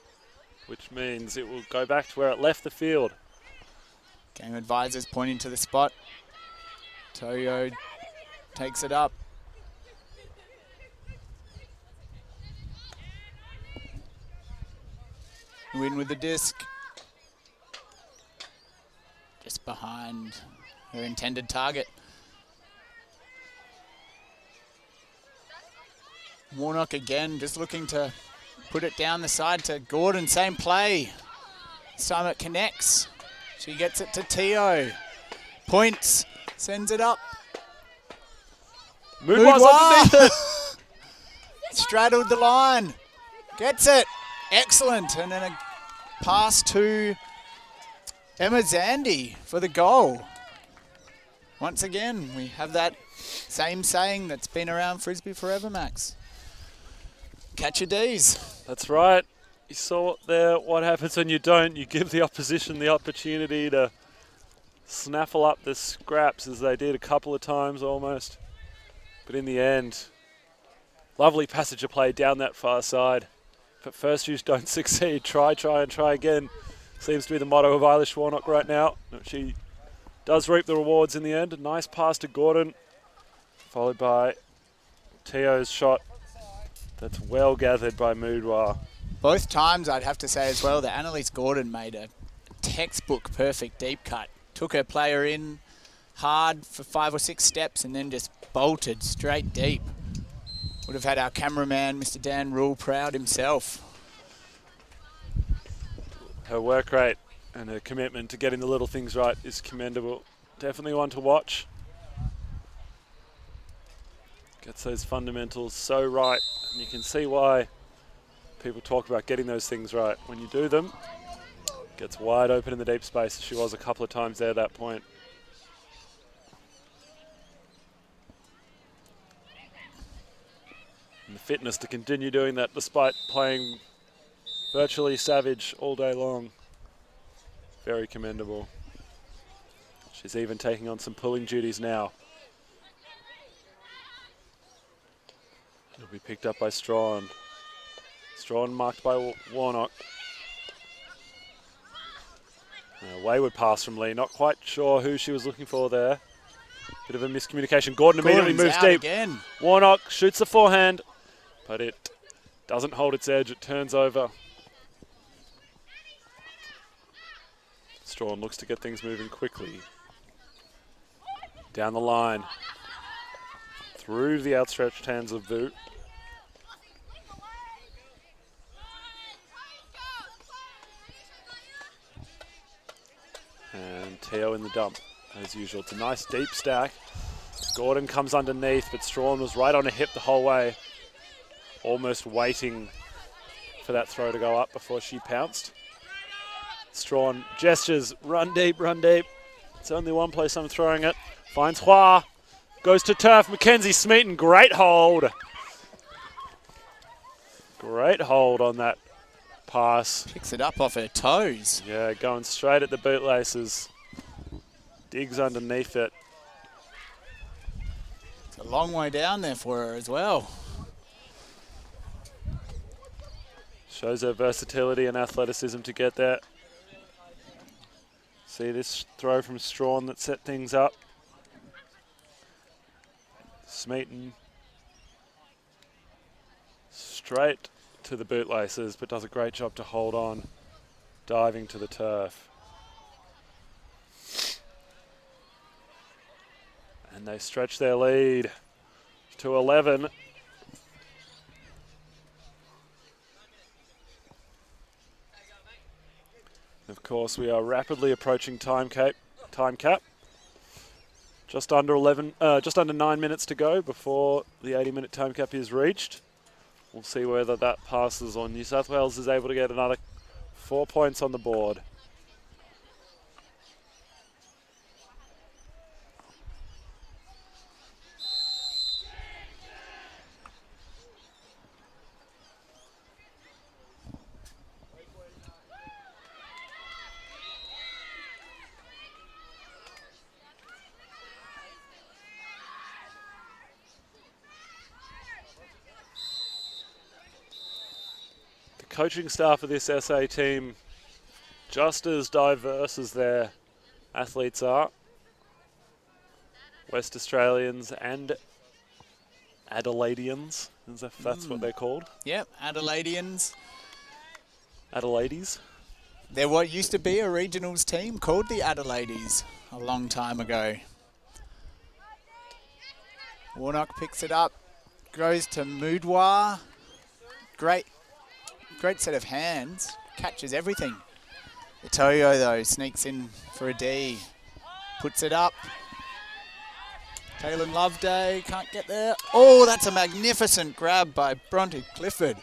which means it will go back to where it left the field. game advisors pointing to the spot. Toyo takes it up. Win with the disc. Just behind her intended target. Warnock again, just looking to put it down the side to Gordon. Same play. This time it connects. She gets it to Teo. Points. Sends it up. Moodwar's underneath it. Straddled the line. Gets it. Excellent. And then a pass to Emma Zandy for the goal. Once again, we have that same saying that's been around Frisbee forever, Max. Catch your D's. That's right. You saw there what happens when you don't. You give the opposition the opportunity to snaffle up the scraps, as they did a couple of times almost. But in the end, lovely passage of play down that far side. But first yous don't succeed. Try, and try again. Seems to be the motto of Eilish Warnock right now. She does reap the rewards in the end. A nice pass to Gordon, followed by Teo's shot. That's well gathered by Moodwar. Both times I'd have to say as well that Annalise Gordon made a textbook perfect deep cut. Took her player in hard for 5 or 6 steps and then just bolted straight deep. Would have had our cameraman, Mr. Dan Rule, proud himself. Her work rate and her commitment to getting the little things right is commendable. Definitely one to watch. Gets those fundamentals so right, and you can see why people talk about getting those things right. When you do them, gets wide open in the deep space. She was a couple of times there at that point. And the fitness to continue doing that despite playing virtually savage all day long. Very commendable. She's even taking on some pulling duties now. It'll be picked up by Strawn. Strawn marked by Warnock. Wayward pass from Lee. Not quite sure who she was looking for there. Bit of a miscommunication. Gordon immediately moves deep. Again. Warnock shoots the forehand, but it doesn't hold its edge. It turns over. Strawn looks to get things moving quickly. Down the line. Through the outstretched hands of Vu. And Teo in the dump, as usual. It's a nice deep stack. Gordon comes underneath, but Strawn was right on her hip the whole way. Almost waiting for that throw to go up before she pounced. Strawn gestures, run deep, run deep. It's only one place I'm throwing it. Finds Hua. Goes to turf. Mackenzie Smeaton, great hold. Great hold on that pass. Picks it up off her toes. Yeah, going straight at the bootlaces. Digs underneath it. It's a long way down there for her as well. Shows her versatility and athleticism to get there. See this throw from Strawn that set things up. Smeaton straight to the bootlaces, but does a great job to hold on, diving to the turf. And they stretch their lead to 11. Of course, we are rapidly approaching time cap. Just under 9 minutes to go before the 80-minute time cap is reached. We'll see whether that passes or New South Wales is able to get another 4 points on the board. Coaching staff of this SA team just as diverse as their athletes are. West Australians and Adelaideans, as if that's what they're called. Yep, Adelaideans. Adelaides. There what used to be a regionals team called the Adelaides a long time ago. Warnock picks it up, goes to Moudwa. Great set of hands, catches everything. Itoyo though sneaks in for a D, puts it up. Taylor Loveday can't get there. Oh, that's a magnificent grab by Bronte Clifford.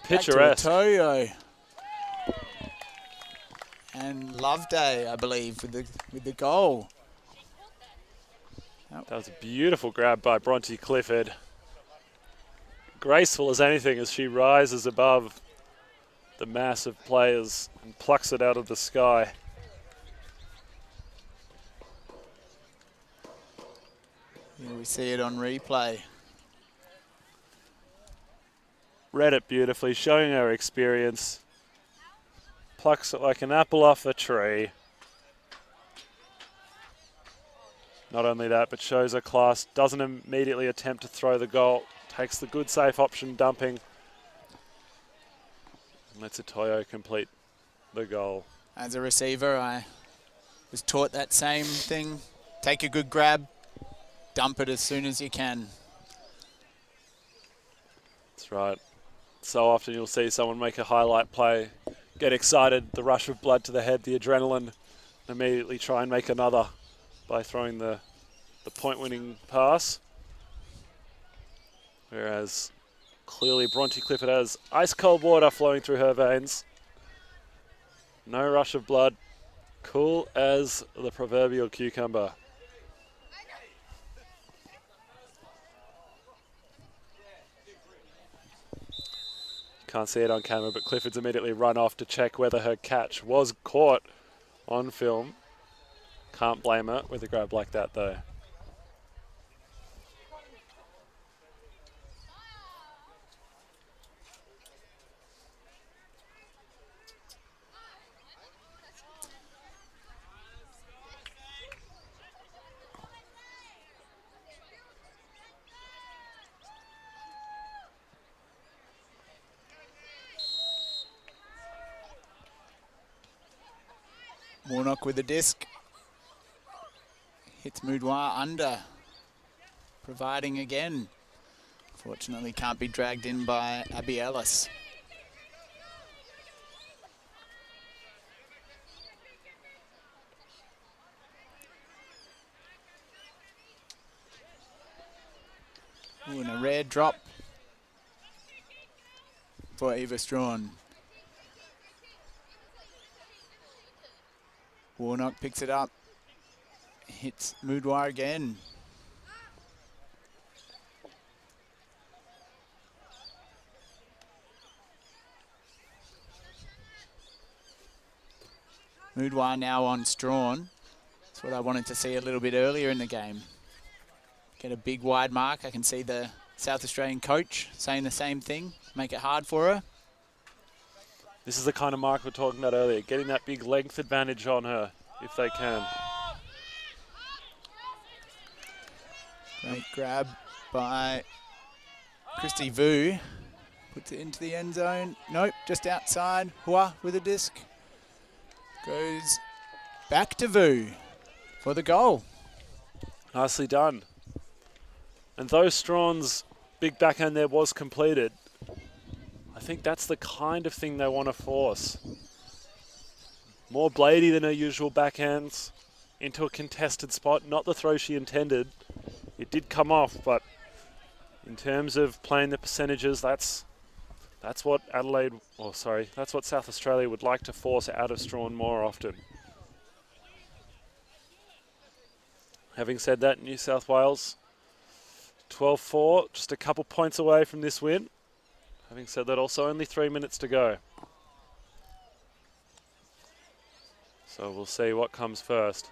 Picturesque. Back to Itoyo. And Loveday, I believe, with the goal. That was a beautiful grab by Bronte Clifford. Graceful as anything as she rises above the mass of players and plucks it out of the sky. Here we see it on replay. Read it beautifully, showing her experience. Plucks it like an apple off a tree. Not only that, but shows her class. Doesn't immediately attempt to throw the goal. Takes the good safe option, dumping. And lets Itoyo complete the goal. As a receiver, I was taught that same thing. Take a good grab, dump it as soon as you can. That's right. So often you'll see someone make a highlight play, get excited, the rush of blood to the head, the adrenaline, and immediately try and make another by throwing the point-winning pass. Whereas clearly Bronte Clifford has ice-cold water flowing through her veins. No rush of blood. Cool as the proverbial cucumber. Can't see it on camera, but Clifford's immediately run off to check whether her catch was caught on film. Can't blame her with a grab like that, though. Warnock with the disc. Hits Moudwa under. Providing again. Fortunately can't be dragged in by Abby Ellis. Ooh, and a rare drop for Eva Strawn. Warnock picks it up, hits Moudwa again. Moudwa now on Strawn. That's what I wanted to see a little bit earlier in the game. Get a big wide mark. I can see the South Australian coach saying the same thing. Make it hard for her. This is the kind of mark we were talking about earlier, getting that big length advantage on her if they can. Great grab by Christy Vu puts it into the end zone. Nope, just outside. Hua with a disc. Goes back to Vu for the goal. Nicely done. And though Strawn's big backhand there was completed, I think that's the kind of thing they want to force. More bladey than her usual backhands into a contested spot. Not the throw she intended. It did come off, but in terms of playing the percentages, that's what that's what South Australia would like to force out of Strawn more often. Having said that, New South Wales 12-4, just a couple points away from this win. Having said that, also only 3 minutes to go. So we'll see what comes first.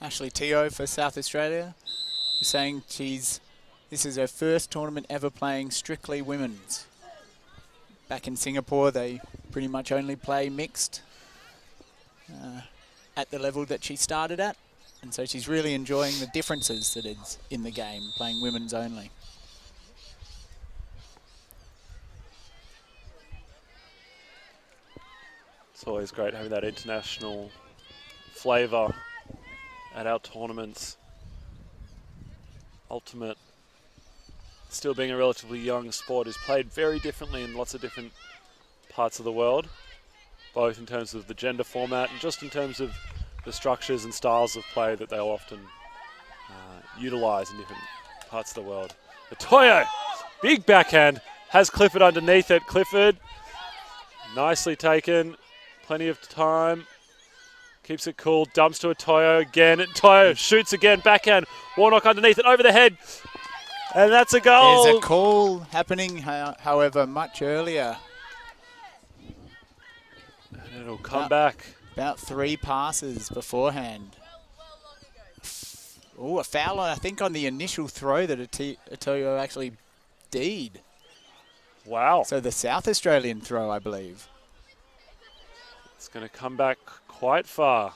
Ashley Teo for South Australia, saying this is her first tournament ever playing strictly women's. Back in Singapore, they pretty much only play mixed at the level that she started at. And so she's really enjoying the differences that is in the game, playing women's only. It's always great having that international flavour at our tournaments. Ultimate, still being a relatively young sport, is played very differently in lots of different parts of the world, both in terms of the gender format and just in terms of the structures and styles of play that they'll often utilise in different parts of the world. Otoyo, big backhand, has Clifford underneath it. Clifford, nicely taken, plenty of time. Keeps it cool, dumps to Otoyo again. Otoyo shoots again, backhand. Warnock underneath it, over the head. And that's a goal. There's a call happening, however, much earlier. And it'll come back. About 3 passes beforehand. Oh, a foul, I think, on the initial throw that Otoyo actually D'd. Wow. So the South Australian throw, I believe. It's going to come back quite far.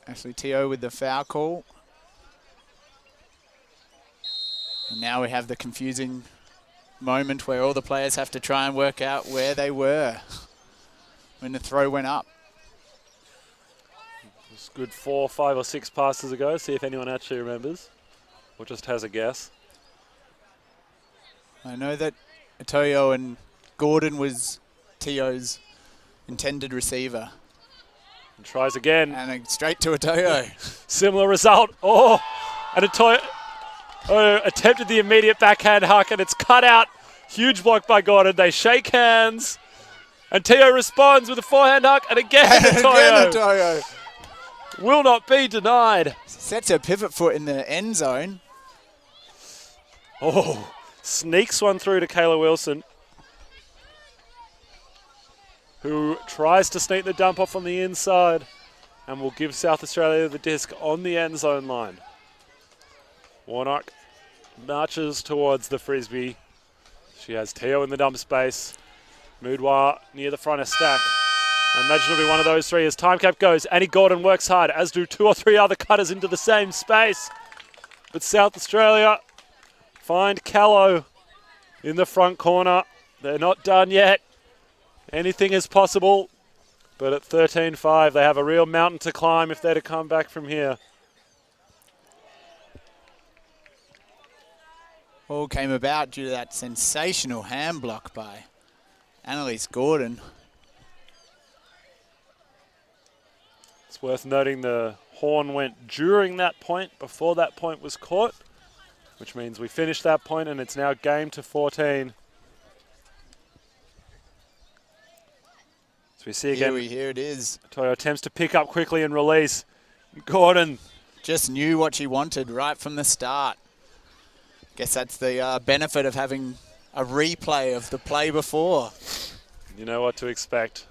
Ashley Teo with the foul call. And now we have the confusing moment where all the players have to try and work out where they were when the throw went up. It was good 4, 5 or 6 passes ago. See if anyone actually remembers or just has a guess. I know that Otoyo and Gordon was Teo's intended receiver. And tries again. And straight to Otoyo. Similar result. Oh, and Otoyo attempted the immediate backhand huck and it's cut out. Huge block by Gordon. They shake hands. And Teo responds with a forehand huck and again Otoyo. Will not be denied. Sets her pivot foot in the end zone. Oh, sneaks one through to Kayla Wilson, who tries to sneak the dump off on the inside and will give South Australia the disc on the end zone line. Warnock marches towards the frisbee. She has Teo in the dump space. Moodwa near the front of stack. I imagine it'll be one of those 3 as time cap goes. Annie Gordon works hard, as do 2 or 3 other cutters into the same space. But South Australia find Callow in the front corner. They're not done yet. Anything is possible. But at 13-5, they have a real mountain to climb if they're to come back from here. All came about due to that sensational hand block by Annalise Gordon. It's worth noting the horn went during that point, before that point was caught, which means we finished that point and it's now game to 14. So we see again. Here it is. Toyo attempts to pick up quickly and release. Gordon just knew what she wanted right from the start. Guess that's the benefit of having a replay of the play before. You know what to expect.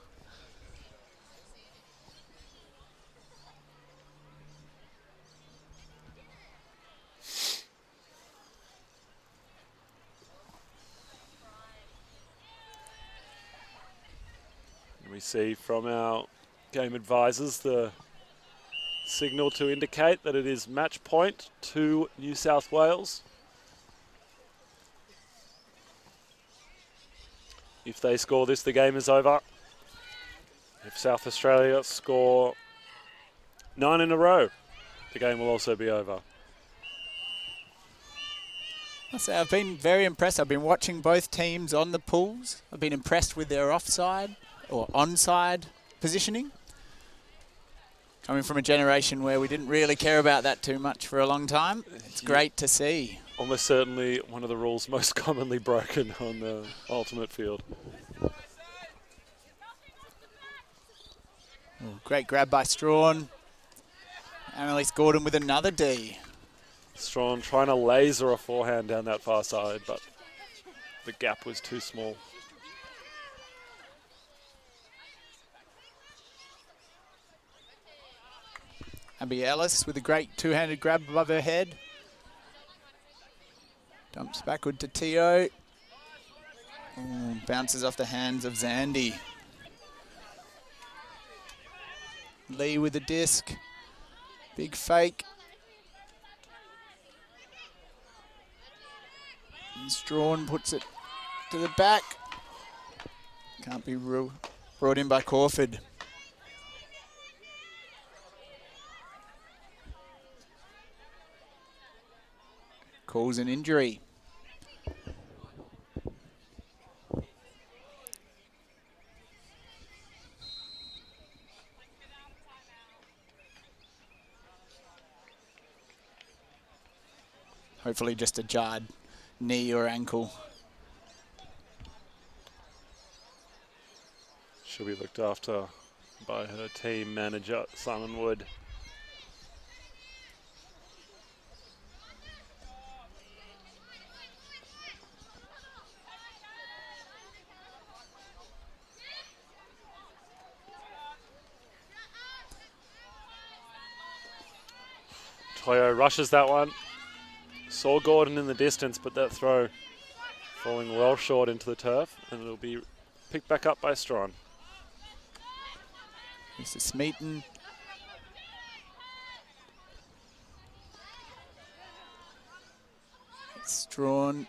We see from our game advisors the signal to indicate that it is match point to New South Wales. If they score this, the game is over. If South Australia score 9 in a row, the game will also be over. I say I've been very impressed. I've been watching both teams on the pools. I've been impressed with their offside or onside positioning. Coming from a generation where we didn't really care about that too much for a long time, it's great to see. Almost certainly one of the rules most commonly broken on the ultimate field. Ooh, great grab by Strawn. Annalise Gordon with another D. Strawn trying to laser a forehand down that far side, but the gap was too small. Abby Ellis with a great two-handed grab above her head. Dumps backward to Teo. Ooh, bounces off the hands of Zandy. Lee with the disc. Big fake. And Strawn puts it to the back. Can't be brought in by Crawford. Calls an injury. Hopefully just a jarred knee or ankle. She'll be looked after by her team manager, Simon Wood. Toyo rushes that one. Saw Gordon in the distance, but that throw falling well short into the turf, and it'll be picked back up by Strawn. Mr. Smeaton. Strawn.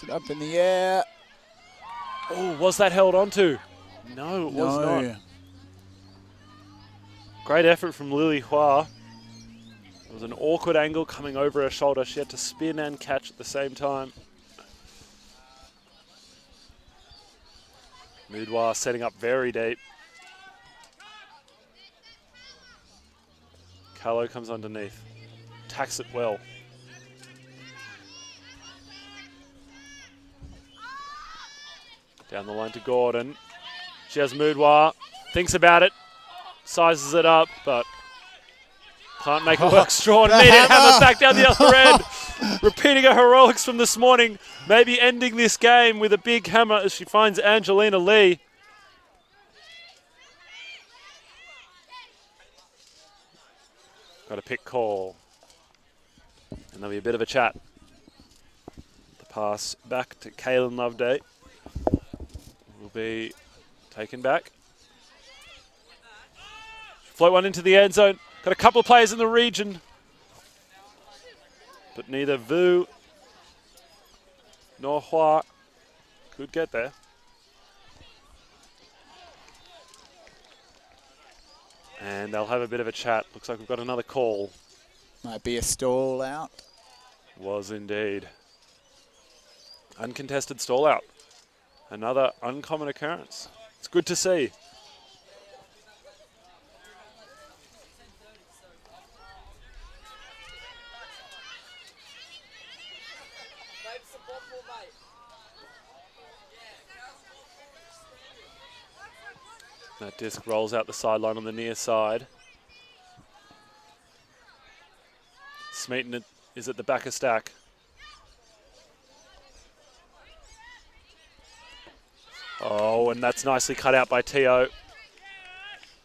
It up in the air. Oh, was that held onto? No, it was not. Great effort from Lily Hua. It was an awkward angle coming over her shoulder. She had to spin and catch at the same time. Moudwa setting up very deep. Callow comes underneath. Tacks it well. Down the line to Gordon. She has Moudwa. Thinks about it. Sizes it up, but can't make it work. Strawn immediate hammer back down the other end. Repeating her heroics from this morning. Maybe ending this game with a big hammer as she finds Angelina Lee. Got a pick call. And there'll be a bit of a chat. The pass back to Kaylin Loveday will be taken back. Float one into the end zone. Got a couple of players in the region, but neither Vu nor Hua could get there. And they'll have a bit of a chat. Looks like we've got another call. Might be a stall out. Was indeed. Uncontested stall out. Another uncommon occurrence. It's good to see. That disc rolls out the sideline on the near side. Smeaton is at the back of stack. Oh, and that's nicely cut out by Teo.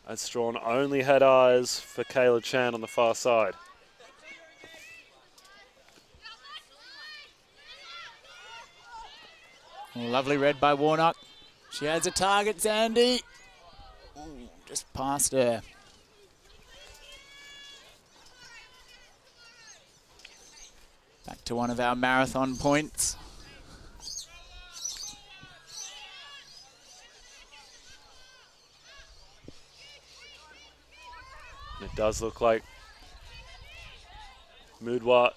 As Strawn only had eyes for Kayla Chan on the far side. Lovely read by Warnock. She has a target, Zandy. Ooh, just past her. Back to one of our marathon points. It does look like Mudwa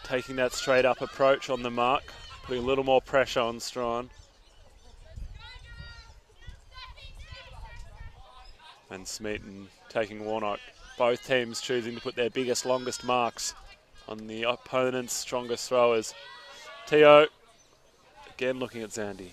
taking that straight up approach on the mark, putting a little more pressure on Strawn. And Smeaton taking Warnock. Both teams choosing to put their biggest, longest marks on the opponent's strongest throwers. Teo, again looking at Zandy.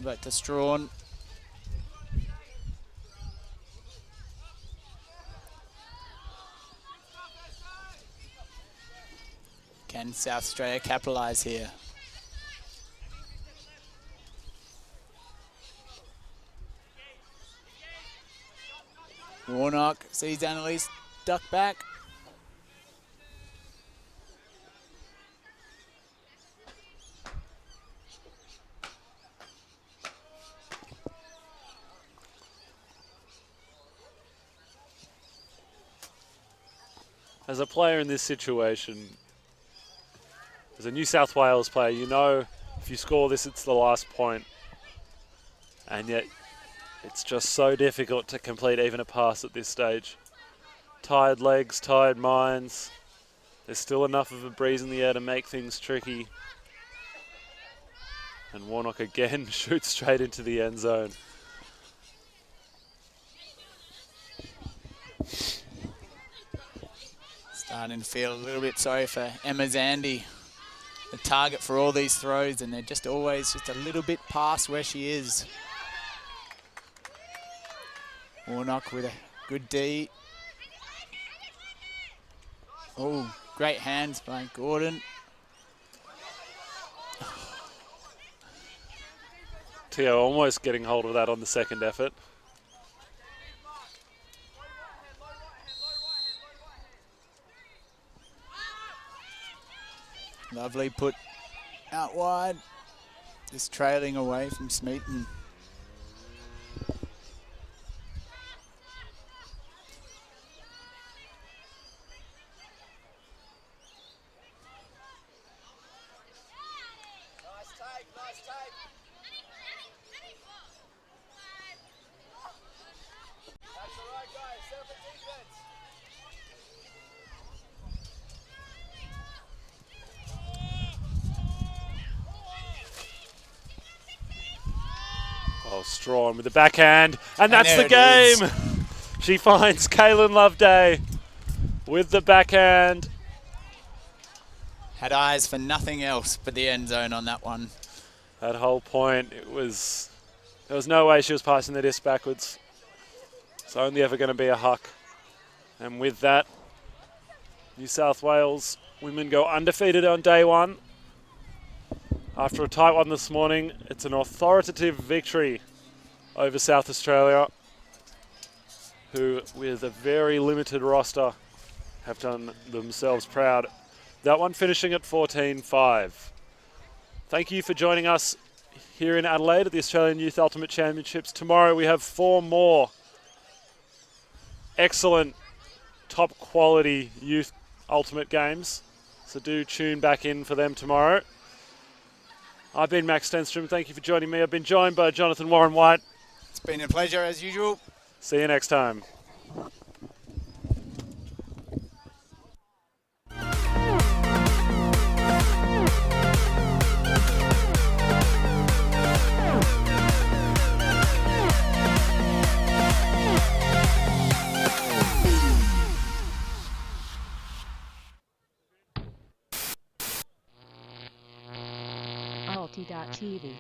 Back to Strawn. Can South Australia capitalise here? Warnock sees Annalise duck back. As a player in this situation, as a New South Wales player, you know if you score this, it's the last point. And yet, it's just so difficult to complete even a pass at this stage. Tired legs, tired minds. There's still enough of a breeze in the air to make things tricky. And Warnock again shoots straight into the end zone. Starting to feel a little bit sorry for Emma Zandy, the target for all these throws, and they're just always just a little bit past where she is. Warnock with a good D. Oh, great hands by Gordon. Teo almost getting hold of that on the second effort. Lovely put out wide. Just trailing away from Smeaton. Oh, Strawn with the backhand, and that's there the it game. She finds Kaylin Loveday with the backhand. Had eyes for nothing else but the end zone on that one. That whole point, there was no way she was passing the disc backwards. It's only ever going to be a huck. And with that, New South Wales women go undefeated on day one. After a tight one this morning, it's an authoritative victory over South Australia, who, with a very limited roster, have done themselves proud. That one finishing at 14-5. Thank you for joining us here in Adelaide at the Australian Youth Ultimate Championships. Tomorrow we have 4 more excellent, top quality youth ultimate games. So do tune back in for them tomorrow. I've been Max Stenstrom. Thank you for joining me. I've been joined by Jonathan Warren White. It's been a pleasure as usual. See you next time. AYUC.TV.